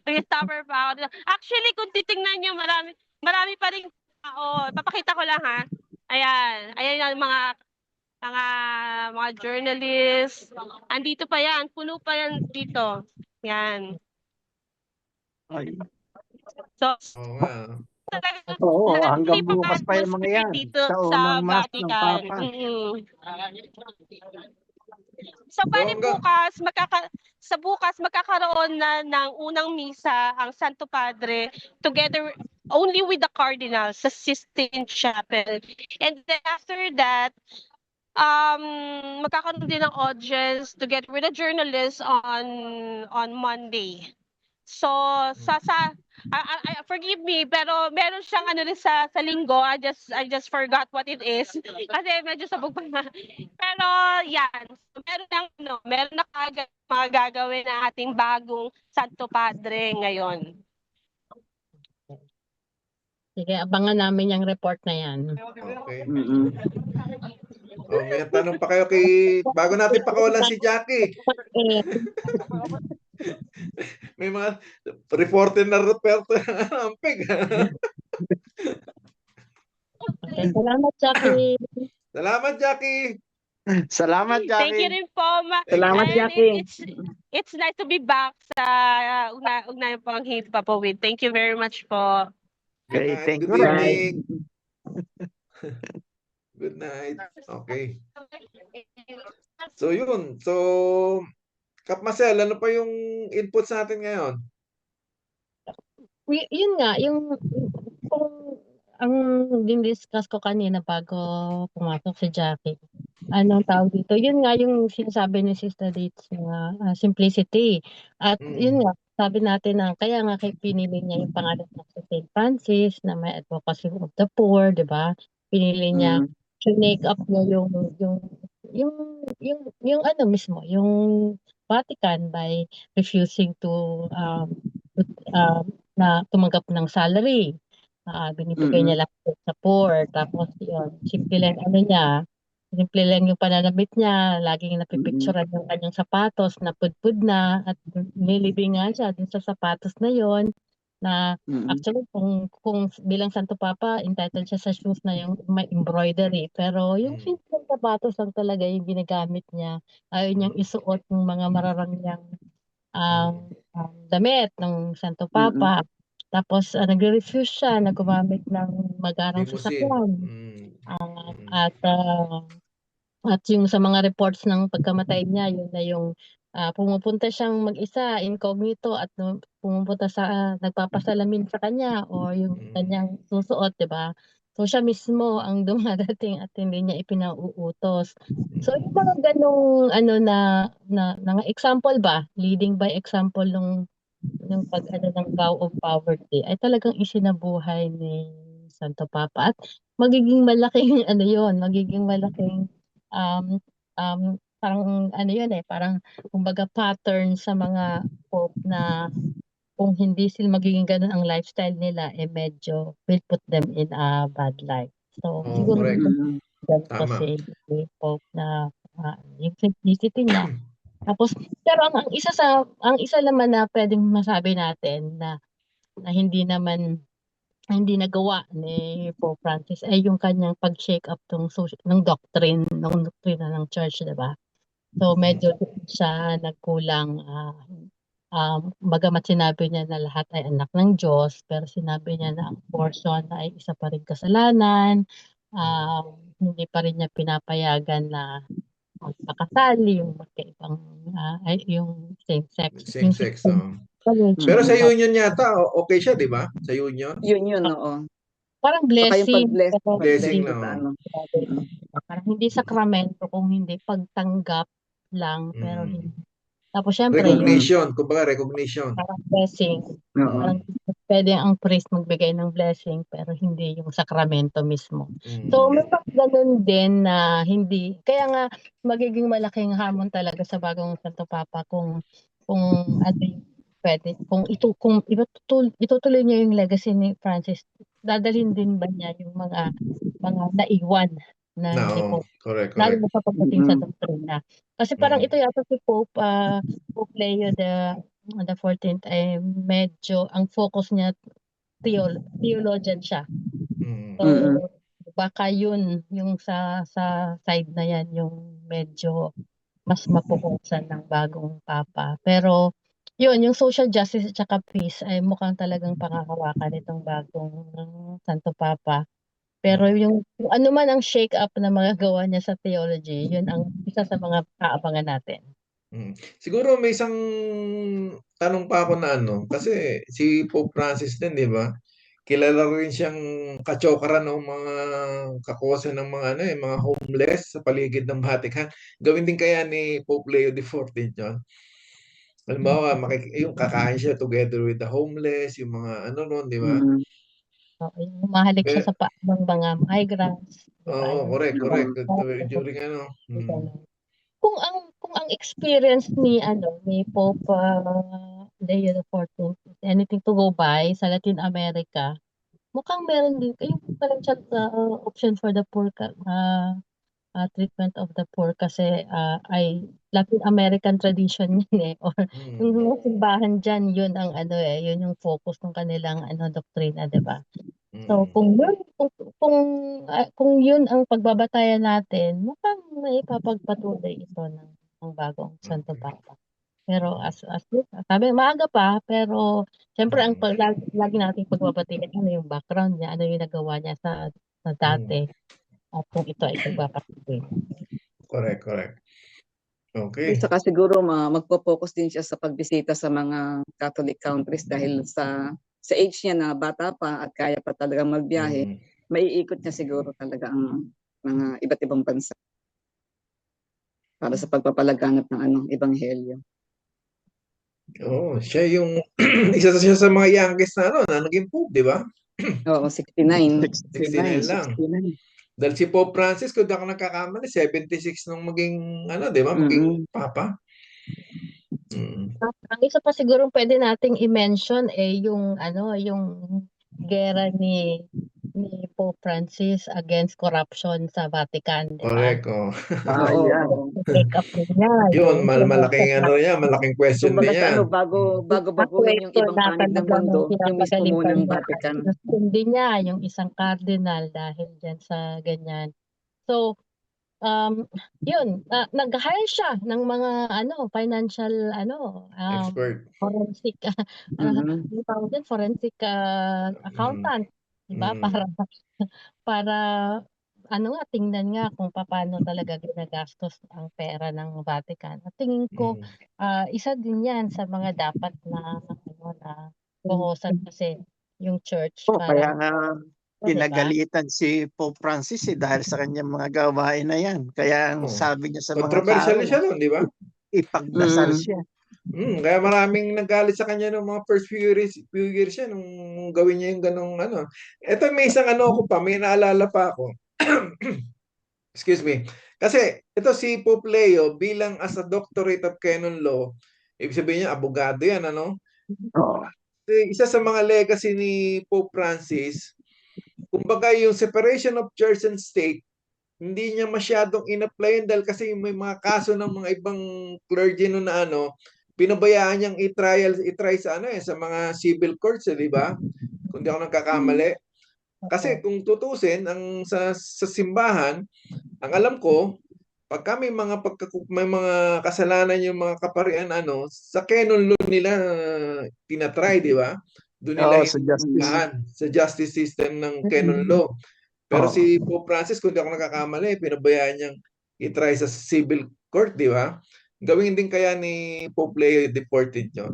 Mag-stand upper pa ako. Actually, kung titingnan niyo, marami pa rin tao. Papakita ko lang ha. Ayan. Ayan yung mga journalists. Andito pa yan. Puno pa yan dito. Yan. Ay, So, Oo nga. oo, hanggang hindi pa bukas pa yung mga yan. dito Sa sa unang mass ng Vatican. Papa. So, bali Bongga. bukas magkakaroon na ng unang misa ang Santo Padre together only with the cardinals sa Sistine Chapel. And then after that, magkakaroon din ng audience together with the journalists on Monday. So forgive me pero meron siyang ano rin sa linggo. I just forgot what it is kasi medyo sabog pa na. Pero yan, meron na kaagad mga gagawin na ating bagong Santo Padre ngayon. Sige, abangan namin yung report na yan. Okay. Mm-mm. Oh, may tanong pa kayo bago natin pakawalan si Jackie. May mga reporter na Roberto Ampeg. Okay, salamat, Jackie. Salamat, Jackie. Salamat, Jackie. Thank you rin po. Salamat, And Jackie. it's nice to be back sa Ugnayan Pang Hipapawid. Thank you very much po. Okay, Good night. thank Good you. evening. Good night. Okay. So yun. So Kap Marcel, ano pa yung inputs natin ngayon? Yun nga, kung ang din-discuss ko kanina bago pumasok si Jackie, anong tawag dito? Yun nga yung sinasabi ni Sister Dates na simplicity. At yun nga, sabi natin na kaya nga pinili niya yung pangalan ng St. Francis na may advocacy of the poor, di ba? Pinili niya to make up niya yung ano mismo, yung Vatican by refusing to na tumanggap ng salary. Binibigay niya lang sa poor. Tapos yun, simple lang yung pananamit niya. Laging napipicturean yung kanyang sapatos na pudpud na at nilibing nga siya dun sa sapatos na yon na actually kung bilang Santo Papa, entitled siya sa shoes na yung may embroidery. Pero yung simple sapatos lang talaga yung ginagamit niya. Ayaw niyang isuot ng mga mararangyang damit ng Santo Papa. Tapos nagre-refuse siya na gumamit ng magarang sasakyan. At yung sa mga reports ng pagkamatay niya, yun na yung pumupunta siyang mag-isa, incognito, at pumupunta nagpapasalamin sa kanya o yung kanyang susuot, di ba? So siya mismo ang dumadating at hindi niya ipinauutos. So yung mga ganong na example ba, leading by example ng ng vow of poverty ay talagang isinabuhay ni Santo Papa at magiging malaking magiging malaking parang parang kumbaga pattern sa mga pope na kung hindi sila magiging ganun ang lifestyle nila, medyo will put them in a bad light. So, siguro ganito si Pope na yung simplicity niya. Tapos, pero ang isa naman na pwedeng masabi natin na hindi nagawa ni Pope Francis ay yung kanyang pag-shake up ng doctrine ng church, di ba? So medyo siya nagkulang. Bagamat sinabi niya na lahat ay anak ng Diyos, pero sinabi niya na ang portion ay isa pa rin kasalanan. Hindi pa rin niya pinapayagan na magpakasal, yung magkaibang yung same-sex. Same-sex, Pero sa union yata, okay siya, di ba? Sa union? Union, oo. Parang Baka yung blessing, pag-bless, pero Blessing hindi pag-bless lang, sa oh. ano. Mm. parang hindi sakramento kung hindi pagtanggap lang, pero Mm. hindi. Tapos syempre yung Recognition, kumbaga recognition. parang blessing, Oo. parang pwede ang priest magbigay ng blessing pero hindi yung sakramento mismo. Mm. So may pag ganun din na hindi, kaya nga magiging malaking hamon talaga sa bagong Santo Papa kung ano yung pwede, kung itutuloy niya yung legacy ni Francis, dadalhin din ba niya yung mga naiwan na ni No, Pope, correct, lalo correct. na sa pagdating sa Mm. doktrina. Kasi parang ito yata si Pope Leo the 14th ay medyo ang focus niya theologian siya. Mm. So Mm. baka yun yung sa side na yan yung medyo mas mapukusan ng bagong papa. Pero yun, yung social justice at saka peace ay mukhang talagang pangahawakan itong bagong Santo Papa. Pero yung kung ano man ang shake up na magagawa niya sa theology, yun ang isa sa mga aabangan natin. Mm. Siguro may isang tanong pa ako na ano, kasi si Pope Francis din, di ba? Kilala rin siyang kachokaran ng mga kakosa ng mga ano mga homeless sa paligid ng Vatican. Gawin din kaya ni Pope Leo XIV yun. Halimbawa, yung kakain siya together with the homeless, yung mga ano nun, di ba? Mm. Oo, yung humahalik siya sa ng mga migrants, di ba? Oo, correct. Yung During ano. ganun. Kung ang experience ni Pope Leo XIV is anything to go by sa Latin America, mukhang meron din yung financial option for the poor treatment of the poor kasi ay Latin American tradition yun or yung Mm. mga simbahan diyan yun ang yun yung focus ng kanilang doktrina, 'di ba? So Mm. kung yun ang pagbabatayan natin, mukhang maipapagpatuloy ito ng bagong Santo Papa. Pero as sabi maaga pa, pero siyempre ang lagi nating pagbabatikan ano yung background niya, ano yung nagawa niya sa dati at kung ito ay pagpapatuloy. Correct. Okay. Saka siguro magpo-focus din siya sa pagbisita sa mga Catholic countries dahil sa age niya na bata pa at kaya pa talagang magbiyahe, Mm. maiikot niya siguro talaga ang mga iba't ibang bansa para sa pagpapalaganap ng ebanghelyo. Oo, siya yung isa siya sa mga youngest na naging pope, di ba? Oo, 69. 69 lang. 69. Dahil si Pope Francis, kung di ako nagkakamali, 76 nung maging di ba? Maging papa. Mm. Ang isa pa siguro pwede nating i-mention yung yung gera ni Pope Francis against corruption sa Vatican, di ba? Correct, oh. Oo. Take up niya Yun, malaking question Kumbaga din sa yan. bago baguhin yung ibang panig ng mundo, yung mismo munang Vatican. Hindi niya yung isang cardinal dahil dyan sa ganyan. So, yun, nag-hire siya ng mga financial Expert. forensic forensic accountant, di ba? Para tingnan nga kung paano talaga ginagastos ang pera ng Vatican. At tingin ko isa din 'yan sa mga dapat na buhusan kasi yung church Kaya para nga pinagalitan si Pope Francis dahil sa kanyang mga gawain na yan. Kaya ang sabi niya sa mga Controversial tao, siya doon, di ba? ipagdasal siya. Kaya maraming nagalit sa kanya nung mga first few years siya nung gawin niya yung ganong Ito may isang may naalala pa ako. Excuse me. Kasi ito si Pope Leo bilang as a doctorate of canon law, ibig sabihin niya abogado yan, Oo. Isa sa mga legacy ni Pope Francis, kumbaga yung separation of church and state, hindi niya masyadong in-applyan dahil kasi may mga kaso ng mga ibang clergy na pinabayaan niyang i-try sa sa mga civil courts, di ba? Kung di ako nagkakamali. Kasi kung tutusin ang sa simbahan, ang alam ko, pagka may mga kasalanan yung mga kaparian sa canon law nila tinatry, di ba? Doon nila sa justice system ng canon law. Pero si Pope Francis, kung di ako nagkakamali, pinabayaan niyang i-try sa civil court, di ba? Gawin din kaya ni Pope Leo XIV yun.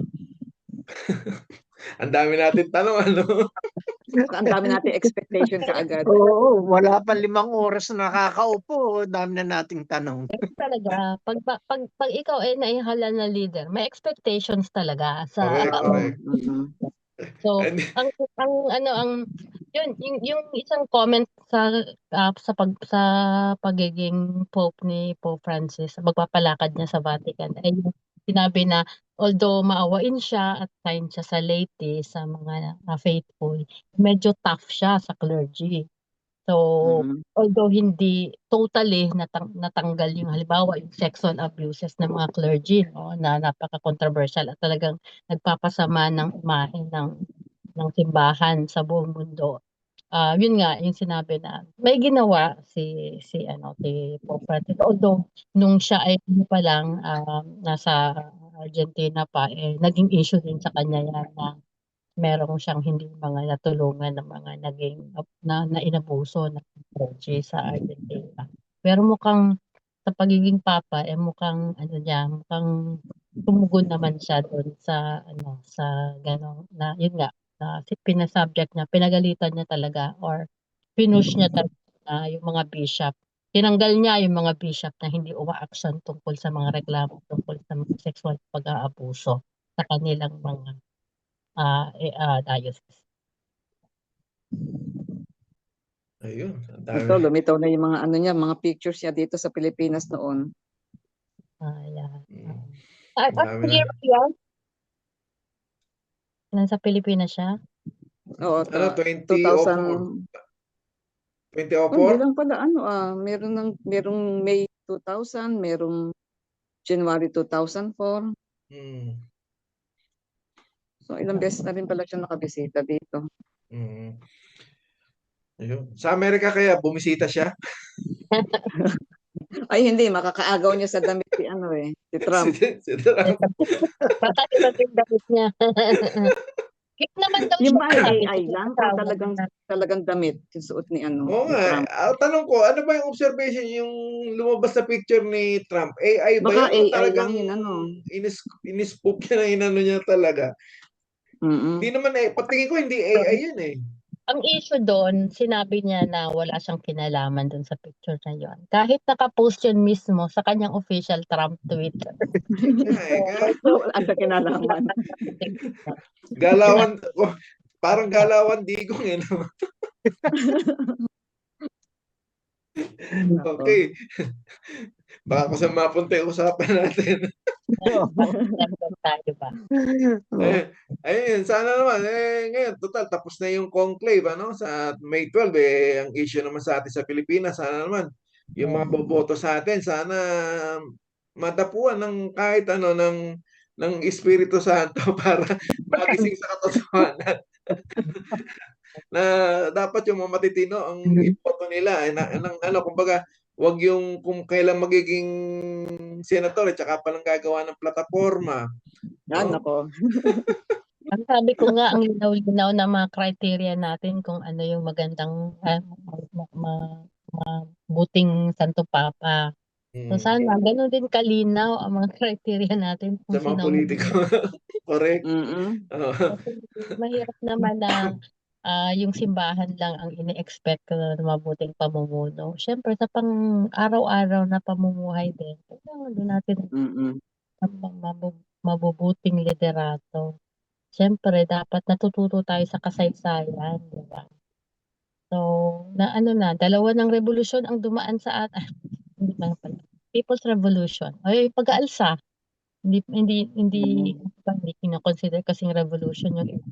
Ang dami natin tanong, Baka ang dami nating expectation kaagad. Oo, wala pa 5 oras na nakakaupo, dami na nating tanong. Talaga, pag ikaw ay naihala na leader, may expectations talaga sa Correct, correct. So, And, yung isang comment sa pagiging Pope ni Pope Francis, magpapalakad niya sa Vatican, ay yung sinabi na although maawain siya at kind siya sa laity, sa mga faithful, medyo tough siya sa clergy. So, although hindi totally natanggal yung halimbawa yung sexual abuses ng mga clergy, no, na napaka-controversial at talagang nagpapasama ng imahe ng simbahan sa buong mundo. Yun nga yung sinabi na may ginawa si Pope Francis, although nung siya ay pa lang nasa Argentina pa, naging issue din sa kanya yan na meron siyang hindi mga natulungan ng mga naging na inabuso ng clergy sa Argentina. Pero mukhang sa pagiging papa mukhang mukhang tumugon naman siya doon sa sa gano'ng na yun nga na pinasubject niya, pinagalitan niya talaga or pinush niya talaga yung mga bishop. Tinanggal niya yung mga bishop na hindi uma-action tungkol sa mga reklamo tungkol sa mga sexual pag-aabuso sa kanilang mga diocese. ayun, ang Ito, dami. lumitaw na yung mga niya, mga pictures niya dito sa Pilipinas noon. Yeah. Marami na. Yan? Nasa Pilipinas siya? Oo, Ano, 2000. 2004? Hindi lang pala merong May 2000, merong January 2004. So ilang beses na rin pala siya nakabisita dito. Ayun. Sa Amerika kaya bumisita siya? Ay hindi, makakaagaw niya sa damit si Trump. si Trump. Baka iba yung damit niya. Cute naman daw Yung siya. ba ay AI lang o talagang damit yung suot ni Oo ni nga. Trump? Tanong ko, ano ba yung observation yung lumabas sa picture ni Trump? AI ba Baka yan o AI talagang lang inispook niya na inano niya talaga? Hindi naman patingin ko hindi AI yun eh. Ang issue doon, sinabi niya na wala siyang kinalaman doon sa picture na yun. Kahit nakapost yun mismo sa kanyang official Trump Twitter. Wala siyang kinalaman. Galawan, parang galawan digong eh. No? Okay. Baka kung saan mapunta yung usapan natin. Tayo ba? Ayun, sana naman. Ngayon, total, tapos na yung conclave, sa May 12, ang issue naman sa atin sa Pilipinas, sana naman, yung mga boboto sa atin, sana madapuan ng kahit ng Espiritu Santo para magising sa katotohanan. Na dapat yung mga matitino ang iboto nila kumbaga wag yung kung kailan magiging senator at saka pa lang gagawa ng plataforma. Nako. Ang sabi ko nga, ang linaw-linaw na mga criteria natin kung ano yung magandang mabuting Santo Papa. So sana ganun din kalinaw ang mga criteria natin kung Sa mga sino politiko. Correct. Mahirap naman na yung simbahan lang ang ini-expect na mabuting pamumuno. Siyempre sa pang-araw-araw na pamumuhay din, kailangan din natin mabubuting liderato. Siyempre dapat natututo tayo sa kasaysayan, di ba? So, dalawa ng revolusyon ang dumaan sa atin. Hindi pa pala. People's Revolution. Ay, pag-aalsa. Hindi kino-consider kasing revolution yung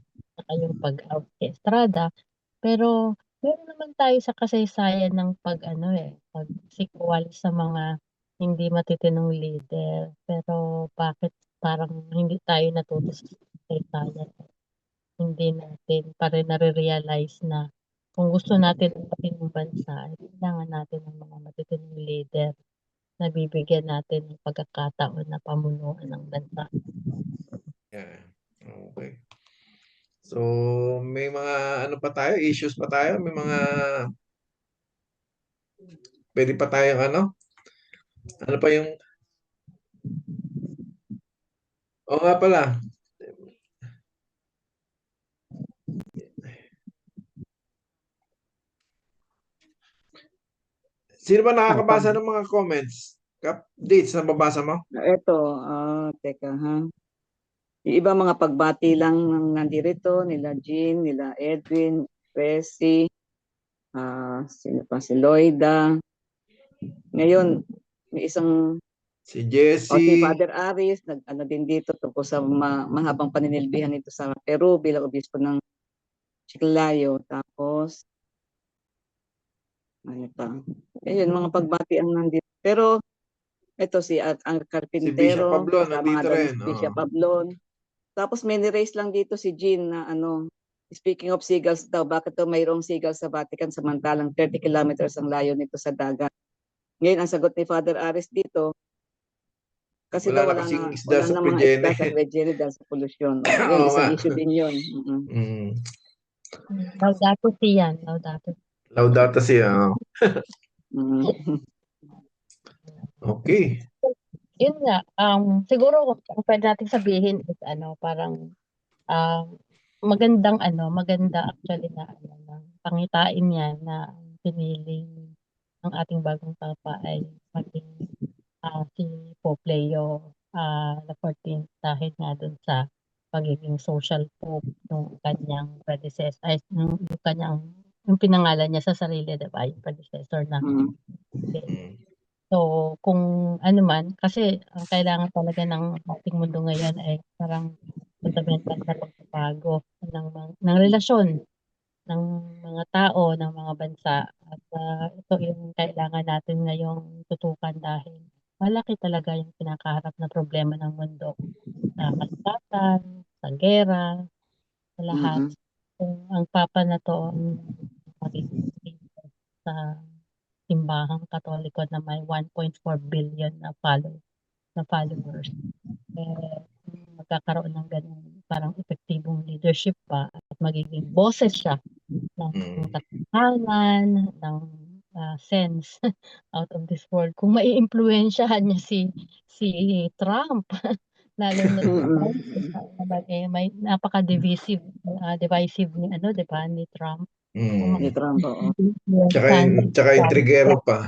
pag-out kay Estrada. Pero meron naman tayo sa kasaysayan ng pagsikwal sa mga hindi matitinong leader. Pero bakit parang hindi tayo natuto sa kasaysayan? Hindi natin pa rin nare-realize na kung gusto natin ang matinong bansa, kailangan natin ng mga matitinong leader na bibigyan natin ng pagkakataon na pamunuan ng bansa. Yeah. Okay. So, may mga pa tayo, issues pa tayo, may mga pwede pa tayong ano pa yung nga pala. Sino ba nakakabasa ng mga comments? Dates, nababasa mo? Ito, teka ha. Yung iba mga pagbati lang ng nandirito, nila Jean, nila Edwin, Presi, sino pa, si Loida. Ngayon, may isang Si si Jessie. Father Aris, nag-ano din dito tungkol sa mahabang paninilbihan nito sa Peru bilang obispo ng Chiclayo. Tapos, ano pa? Ayun, mga pagbati ang nandito. Pero, ito ang Si Bishop Carpintero, Pablon, kasama nandito nga daw ni rin. Bishop Pablon. Tapos may nirace lang dito si Jean na speaking of seagulls daw, bakit daw mayroong seagulls sa Vatican samantalang 30 kilometers ang layo nito sa dagat. Ngayon, ang sagot ni Father Aris dito, kasi Wala daw na kasing isda wala sa na mga Pregene. isda sa Regene dahil sa pollution. Yun, Oo isang nga. issue din yun. Mm. Laudato si yan, laudato. Laudato siya. Okay. Yun nga, siguro kung pwede natin sabihin is parang maganda actually na ng pangitain niya na piniling ang ating bagong papa ay maging si Pope Leo the 14th dahil nga dun sa pagiging social pope ng kanyang predecessor ay yung pinangalan niya sa sarili, diba? Yung predecessor na So, kung ano man, kasi ang kailangan talaga ng ating mundo ngayon ay parang fundamental na pagbabago ng relasyon ng mga tao, ng mga bansa. At ito yung kailangan natin ngayong tutukan dahil malaki talaga yung kinakaharap na problema ng mundo sa kalapatan, sa gera, sa lahat. Kung ang Papa na to ang magiging leader sa simbahang Katoliko na may 1.4 billion na followers. Magkakaroon ng ganun parang epektibong leadership pa at magiging boses siya ng katotohanan, ng sense out of this world. Kung maiimpluwensyahan niya si Trump, lalo na may napaka-divisive ni Trump. Ni Trump, oo. Tsaka intrigero pa.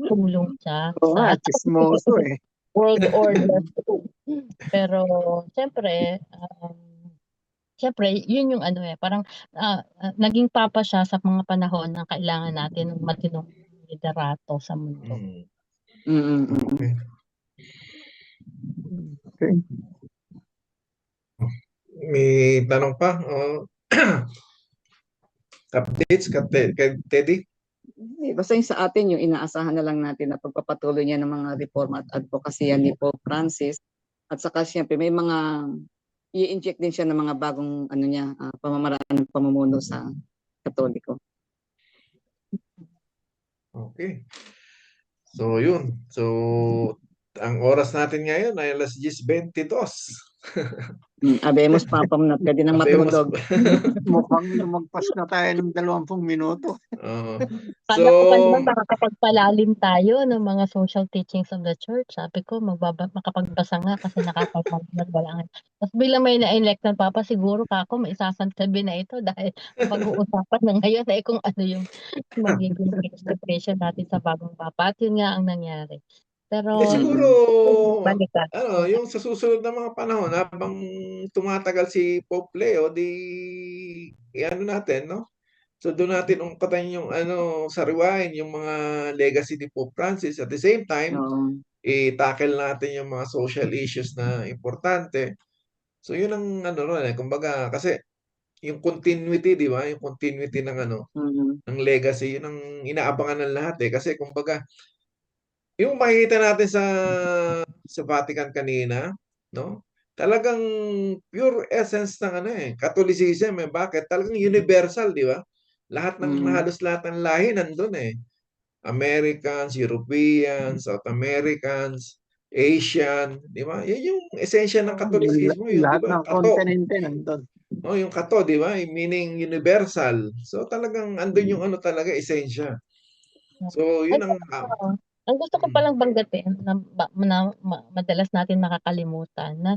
Tulong siya Oo nga, sa chismoso world order. Pero siyempre yun yung parang naging papa siya sa mga panahon na kailangan natin ng matinong liderato sa mundo. Okay. Okay. May tanong pa? Updates kay Teddy? Basta yung sa atin, yung inaasahan na lang natin na pagpapatuloy niya ng mga reforma at advocacy ni Pope Francis. At saka siyempre may mga i-inject din siya ng mga bagong pamamaraan ng pamumuno sa Katoliko. Okay. So yun. So ang oras natin ngayon ay 10:22. Abemos papam na pwede nang matulog. Mukhang lumagpas na tayo ng 20 minuto. Kala ko pa naman makakapagpalalim tayo ng mga social teachings of the church. Sabi ko, makapagbasa nga kasi nakakapagbalangan. Tapos bilang may na-elect ng Papa, siguro ako maisasantabi na ito dahil pag-uusapan na ngayon ay kung ano yung magiging expression natin sa bagong Papa. At yun nga ang nangyari. Pero siguro balikan. yung sa susunod na mga panahon habang tumatagal si Pope Leo natin, no? So doon natin ungkatan yung sariwain yung mga legacy ni Pope Francis, at the same time i-tackle natin yung mga social issues na importante. So yun ang kumbaga kasi yung continuity, di ba? Yung continuity ng ng legacy, yun ang inaabangan ng lahat kasi kumbaga yung makikita natin sa Vatican kanina, no? Talagang pure essence ng Catholicism. Bakit? Talagang universal, di ba? Halos lahat ng lahi nandun Americans, Europeans, South Americans, Asian, di ba? Yan yung esensya ng Catholicismo, yun, di Lahat ba? ng kontinente nandun. Yung kato, di ba? Meaning universal. So talagang andun yung talaga esensya. So yun ang gusto ko palang banggatin na madalas natin makakalimutan na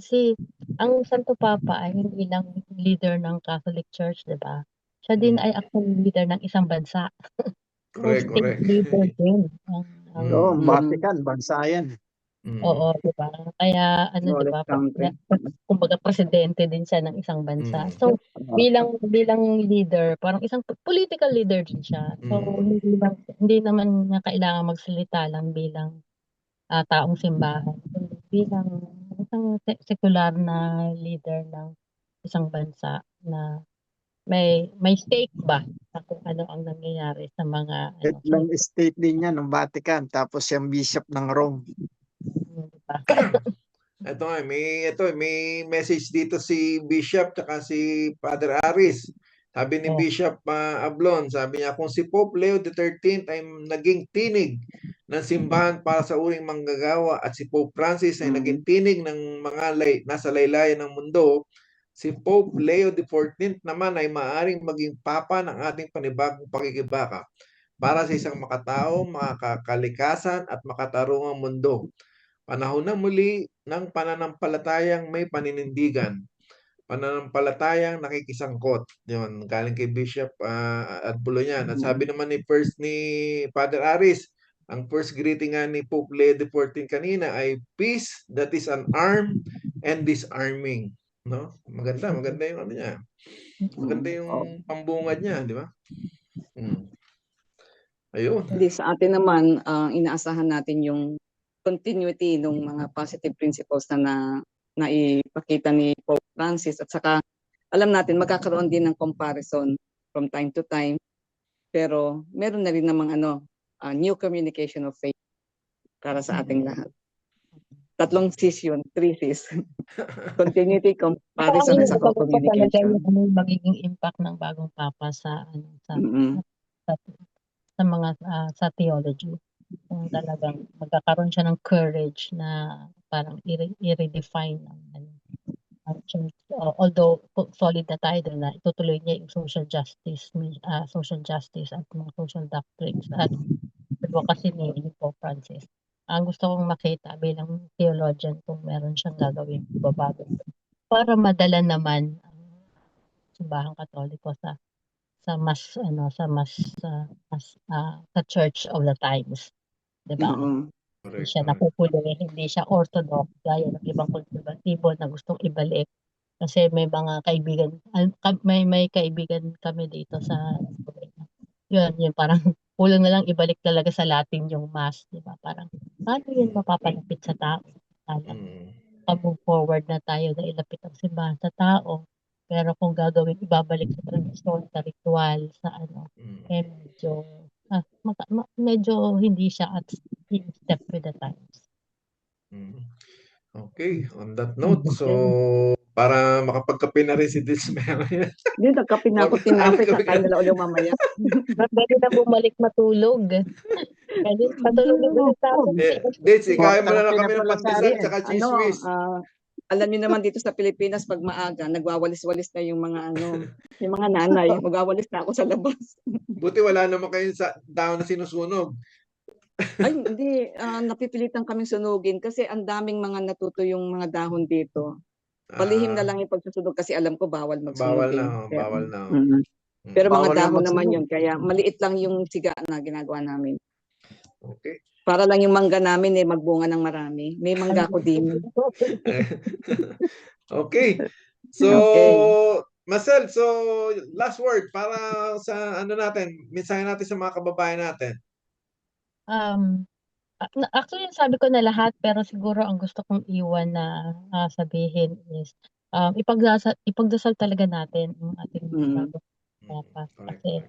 ang Santo Papa ay hindi lang leader ng Catholic Church, di ba? Siya din ay actually leader ng isang bansa. Correct, correct. leader din Oo, Mm. Vatican, bansa yan. oo, di ba? Kaya di Knowledge ba, country. kumbaga presidente din siya ng isang bansa. Mm. So bilang leader, parang isang political leader din siya. So hindi naman niya kailangan magsalita lang bilang taong simbahan, kundi bilang isang sekular na leader ng isang bansa na may stake ba sa kung ano ang nangyayari sa mga Head ng state din yan, ng Vatican. Tapos yung bishop ng Rome. di ba? Ito nga, may message dito si Bishop tsaka si Father Aris. Sabi ni Oh. Bishop Ablon, sabi niya, kung si Pope Leo XIII ay naging tinig ng simbahan para sa uring manggagawa at si Pope Francis ay naging tinig ng mga nasa laylayan ng mundo, si Pope Leo XIV naman ay maaaring maging papa ng ating panibagong pakikibaka para sa isang makatao, makakalikasan at makatarungang mundo. Panahon na muli ng pananampalatayang may paninindigan. Pananampalatayang nakikisangkot. Yun, galing kay Bishop Adbulo yan. At sabi naman ni Father Aris, ang first greeting nga ni Pope Leo XIV kanina ay peace that is an arm and disarming. No? Maganda yung ano niya. Maganda yung pambungad niya, di ba? Ayun. Hindi, sa atin naman, inaasahan natin yung continuity ng mga positive principles na naipakita ni Pope Francis, at saka alam natin magkakaroon din ng comparison from time to time, pero meron na rin namang new communication of faith para sa ating lahat. 3 Cs yun, 3 Cs. Continuity, comparison, at saka communication. Yung magiging impact ng bagong papa sa mga sa theology. Kung talagang magkakaroon siya ng courage na parang i-redefine ang church. Although solid na tayo doon na itutuloy niya yung social justice at mga social doctrines at advocacy ni Pope Francis. Ang gusto kong makita bilang theologian kung meron siyang gagawin babago para madala naman ang simbahang Katoliko sa Church of the Times, 'di ba? Hindi siya napupuli, hindi siya orthodox gaya ng ibang konserbatibo na gustong ibalik. Kasi may mga kaibigan, may kaibigan kami dito sa yun parang kulang na lang ibalik talaga sa Latin yung mass, 'di ba? Parang paano yun mapapalapit sa tao? Move forward na tayo na ilapit ang simbahan sa tao. Pero kung gagawin, ibabalik sa tradisyon, sa ritual, sa medyo hindi siya at step with the times. Okay, on that note, so para makapagkape na rin si Dilsmero. Hindi, nagkape na ako, tinapay, kakain na lang ulit mamaya. Pwede na bumalik matulog. Pwede patulog na ulit tayo. Dits, ikain mo na lang kami ng pandesal tsaka chismis. Alam niyo naman dito sa Pilipinas, pag maaga, nagwawalis-walis na yung mga nanay. Magwawalis na ako sa labas. Buti wala naman kayong dahon na sinusunog. Ay, hindi. Napipilitan kaming sunugin kasi ang daming mga natuto yung mga dahon dito. Palihim na lang yung pagsusunog kasi alam ko bawal magsunog. Bawal na. Pero mga dahon naman yun, kaya maliit lang yung siga na ginagawa namin. Okay. Para lang yung mangga namin magbunga ng marami. May mangga ko din. Okay. So, Marcel, so last word para sa mensahe natin sa mga kababayan natin. Actually, sabi ko na lahat, pero siguro ang gusto kong iwan na sabihin is ipagdasal talaga natin ang ating bagong papa. Kasi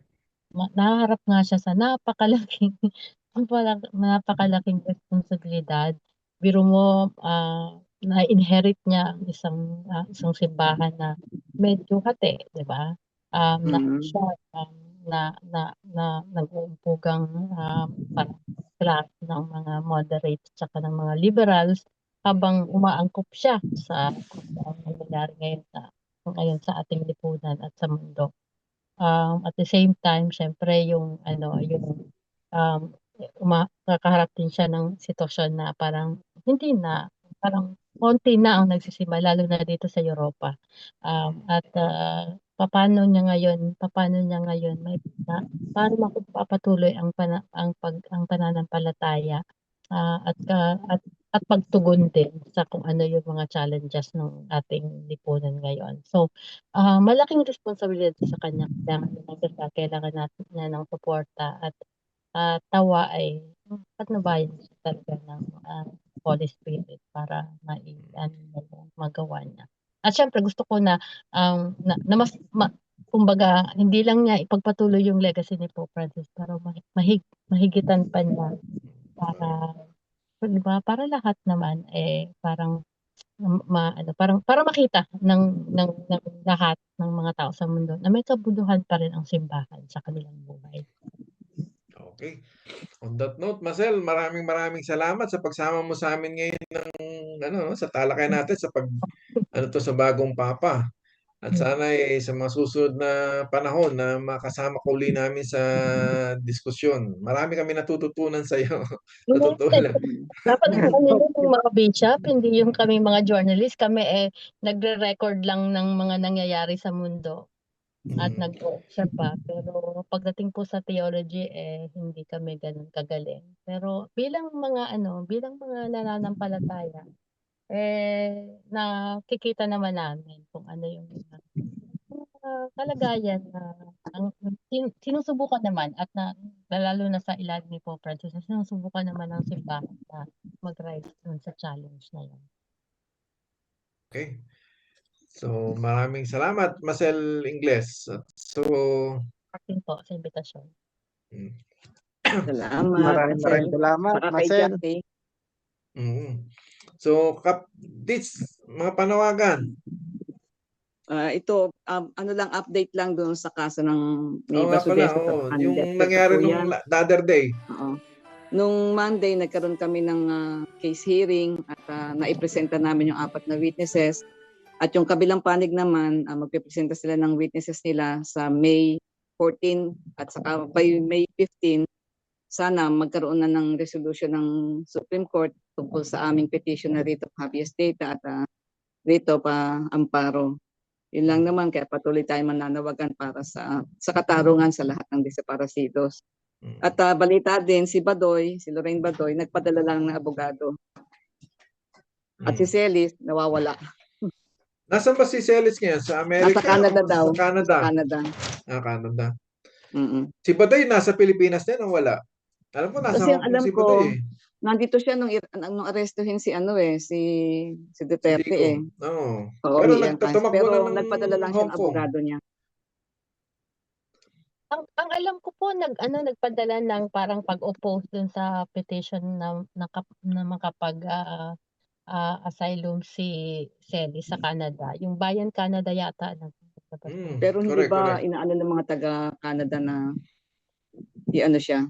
nahaharap nga siya sa napakalaking responsibilidad. Biro mo, na-inherit niya ang isang simbahan na medyo hati, 'di ba? Siya nag-uumpugang parang class ng mga moderates tsaka ng mga liberals habang umaangkop siya sa nangyayari ngayon sa ating lipunan at sa mundo. At the same time, syempre kakaharap din siya ng sitwasyon na parang konti na ang nagsisimba lalo na dito sa Europa. At paano niya ngayon paano mapapatuloy ang pananampalataya at pagtugon din sa kung ano yung mga challenges ng ating lipunan ngayon. So, malaking responsibilidad sa kanya. Kailangan natin niya ng suporta at tawa ay patnubayan siya talaga ng Holy Spirit para magawa niya. At syempre gusto ko na kumbaga hindi lang niya ipagpatuloy yung legacy ni Pope Francis pero mahigitan pa niya para diba, para lahat naman parang para makita ng lahat ng mga tao sa mundo na may kabuluhan pa rin ang simbahan sa kanilang buhay. Okay. On that note, Marcel, maraming salamat sa pagsama mo sa amin ngayon sa talakayan natin sa bagong papa. At sana sa mga susunod na panahon na makasama ko uli namin sa diskusyon. Marami kami natututunan sa iyo. Totoo lang. Dapat yung mga bishop, hindi yung kami mga journalist. Kami nagre-record lang ng mga nangyayari sa mundo. At nag-observe pa. Pero pagdating po sa theology, hindi kami ganun kagaling. Pero bilang mga nananampalataya, nakikita naman namin kung ano yung kalagayan na sinusubukan naman at lalo na sa ilalim ni Pope Francis, sinusubukan naman ng simbahan na mag-rise dun sa challenge na yun. Okay. So, maraming salamat, Marcel Ingles. So, akin po sa imbitasyon. Salamat. Maraming salamat, Marcel. So, mga panawagan. Ito, ano lang, update lang doon sa kaso ng ni nga pala, yung nangyari nung the other day. Nung Monday, nagkaroon kami ng case hearing at naipresenta namin yung 4 na witnesses. At yung kabilang panig naman, magpipresenta sila ng witnesses nila sa May 14 at saka by May 15, sana magkaroon na ng resolution ng Supreme Court tungkol sa aming petition na writ of habeas data at writ of amparo. Yun lang naman, kaya patuloy tayo mananawagan para sa katarungan sa lahat ng desaparecidos. At balita din, si Lorraine Badoy, nagpadala lang ng abogado. At si Celis, nawawala. Nasaan ba si Celis ngayon? Sa Amerika? Nasa Canada daw. Sa Canada. Canada. Si Badoy nasa Pilipinas din o wala? Alam ko nasa Kasi Hong Kong si Badoy nandito siya nung arestuhin si Duterte Oo. Pero nagpadala lang siya ng abogado niya. Ang alam ko po nagpadala ng parang pag-oppose dun sa petition na makapag asylum si Celis sa Canada. Yung Bayan Canada yata. Pero hindi ba inaano ng mga taga-Canada na siya?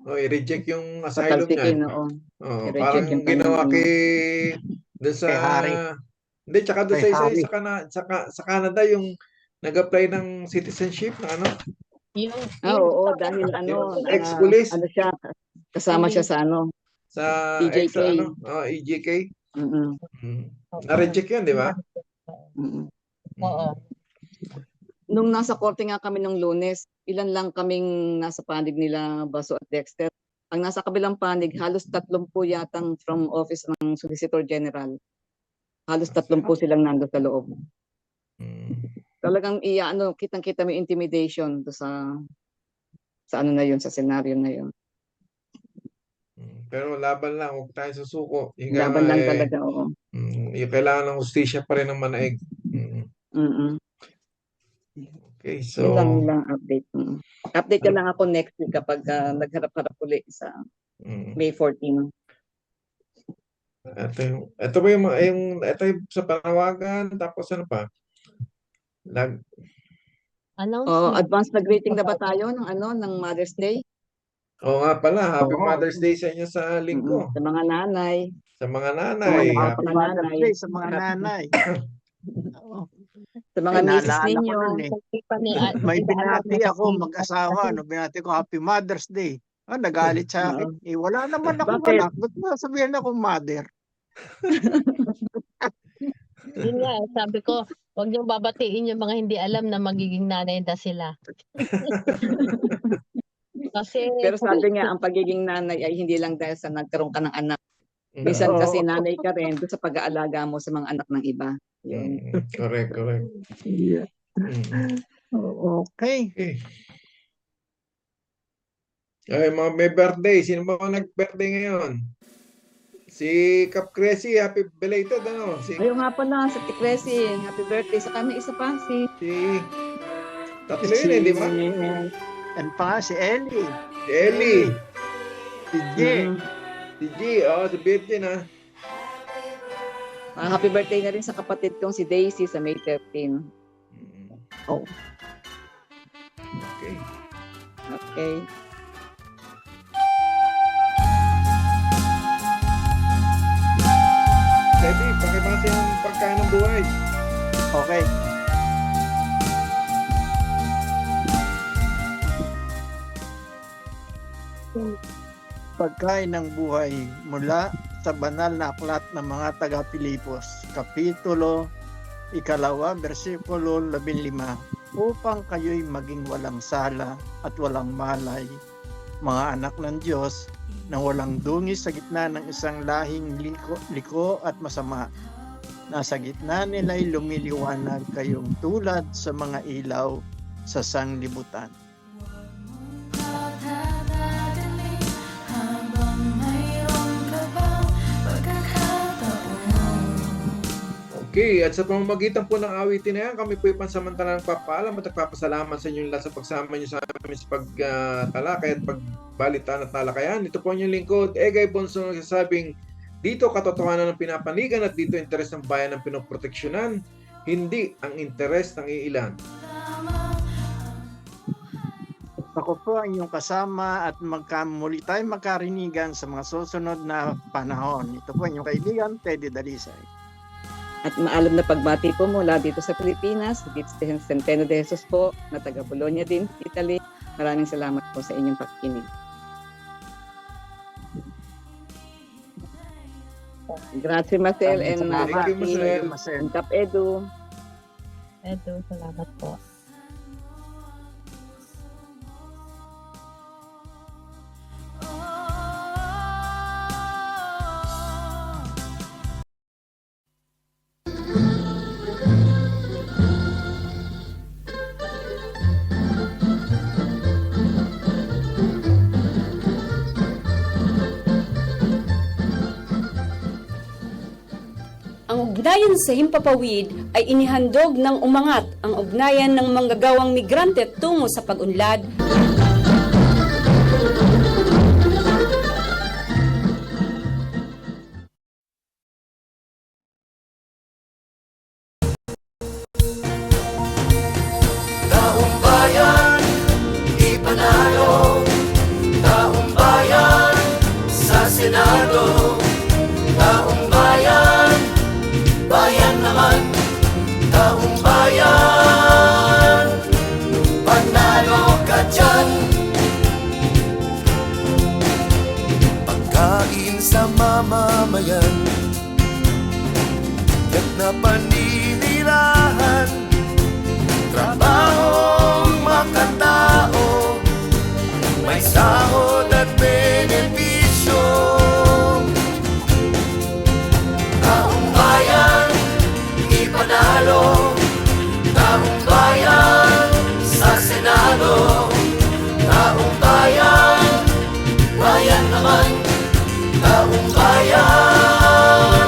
I-reject yung asylum niya. Parang yung ginawa doon sa Harry. Hindi, tsaka doon sa Canada yung nag-apply ng citizenship na dahil ex-police. Siya, kasama siya sa sa EJK. EJK. Na-reject yun, di ba? Oo. Nung nasa korte nga kami nung Lunes, ilan lang kaming nasa panig nila, Baso at Dexter. Ang nasa kabilang panig, halos 30 yatang from office ng Solicitor General. Halos 30 silang nando sa loob. Talagang kitang-kita may intimidation do sa sa senaryo na yun. Pero laban lang, huwag tayo susuko. Laban lang talaga, oo. Yung kailangan ng hustisya pa rin ng manaig. Okay, so yun lang update. Update ka lang ako next week kapag nagharap-harap ulit sa May 14. Ito ba yung sa panawagan, tapos ano pa? Advance na greeting na ba tayo ng Mother's Day? Oo nga pala, Happy Mother's Day sa inyo sa linggo. Sa mga nanay. Sa mga nanay. Happy Mother's Day sa mga nanay. Sa mga misis ninyo. May binati ako, mag-asawa. Binati ko Happy Mother's Day. Nagalit sa akin. Wala naman akong anak. Ba't sabihin ako mother? Yun nga, sabi ko, huwag niyong babatiin yung mga hindi alam na magiging nanay na sila. Kasi, Pero sabi nga, ang pagiging nanay ay hindi lang dahil sa nagkaroon ka ng anak. Minsan Oo. kasi nanay ka rin doon sa pag-aalaga mo sa mga anak ng iba. Yun. Correct. Yeah. Okay. Okay. Ay, mga may birthday. Sino ba ang nag-birthday ngayon? Si Cap Cressy, happy belated, ano? Ayun nga pala, sa Tikresi, happy birthday. Sa kami isa pa, si Tatlo yun, di ba? And pa, si Ellie. Si Ellie, Si J. si G, si Virgin, ha? Happy birthday na rin sa kapatid kong si Daisy sa May 13. Oh. Okay. Okay. Teddy, pakibasa yung pagkain ng buhay. Okay. Pagkain ng buhay mula sa banal na aklat ng mga taga-Pilipos, Kapitulo 1, versikulo 15, upang kayo'y maging walang sala at walang malay, mga anak ng Diyos, na walang dungis sa gitna ng isang lahing liko at masama. Nasa gitna nila'y lumiliwanag kayong tulad sa mga ilaw sa sanglibutan. Okay, at sa pamamagitan po ng awitin na yan, kami po pansamantalang papaalam at nagpapasalamat sa inyo lahat sa pagsama nyo sa amin sa pagtalakay at pagbalitaan at talakayan. Ito po ang inyong lingkod, Egay Bonso, nagsasabing, dito katotohanan ng pinapanigan at dito interes ng bayan ang pinoproteksyonan, hindi ang interes ng iilan. Ako po ang inyong kasama at muli tayong magkarinigan sa mga susunod na panahon. Ito po ang inyong kaibigan, Teddy Dalisay. At maalam na pagbati po mula dito sa Pilipinas, dito sa Centeno de Jesus po, na taga Bologna din, Italy. Maraming salamat po sa inyong pakikinig. Grazie Marcel and Salamat. Thank you, Marcel. and Kap Edu. salamat po. Ang ugnayan sa Himpapawid ay inihandog ng umangat ang ugnayan ng manggagawang migrante tungo sa pag-unlad. Taong bayan, ipanalo. Taong bayan, sa Senado. Taong bayan, bayan naman. Taong bayan, panalo ka dyan. Pagkain sa mamamayan, yak na paninirahan, trabahong makatao, may sahod at benepisyo. Taong bayan, ipanalo. Taong bayan, sa Senado. Taong bayan, bayan naman. Taong bayan,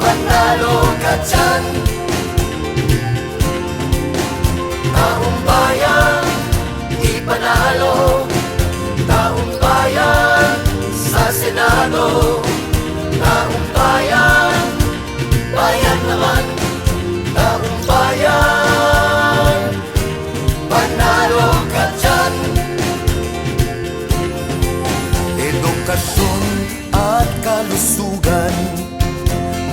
panalo ka dyan. Taong bayan, ipanalo. Taong bayan, sa Senado. Taong bayan, bayan naman. Taong bayan, panalo ka dyan. Edukasyon at kalusugan,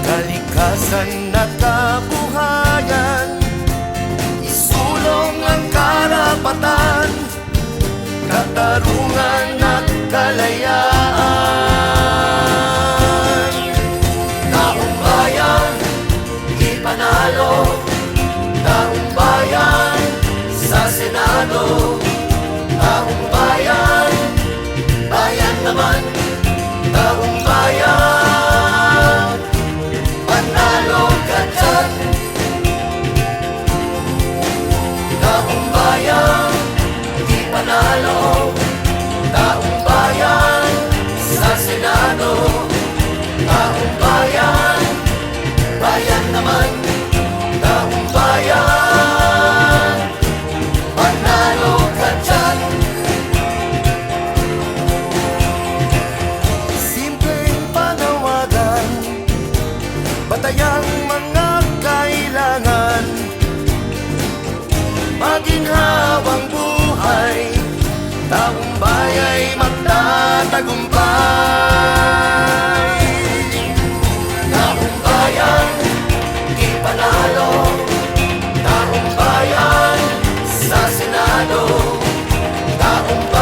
kalikasan at kabuhayan, isulong ang karapatan, katarungan at kalayaan. Taong bayan, Senado. Taong bayan, bayan naman, taong bayan, panalo ka dyan. Taong bayan, di panalo, taong bayan, sa Senado. Taong bayan, bayan naman, taong bayan, panalo ka dyan. Simpleng panawagan, batayang mga kailangan, maging habang buhay, taong baya'y magtatagumpay. Taong bayan, di panalo, taong bayan, sa Senado. Taong bayan,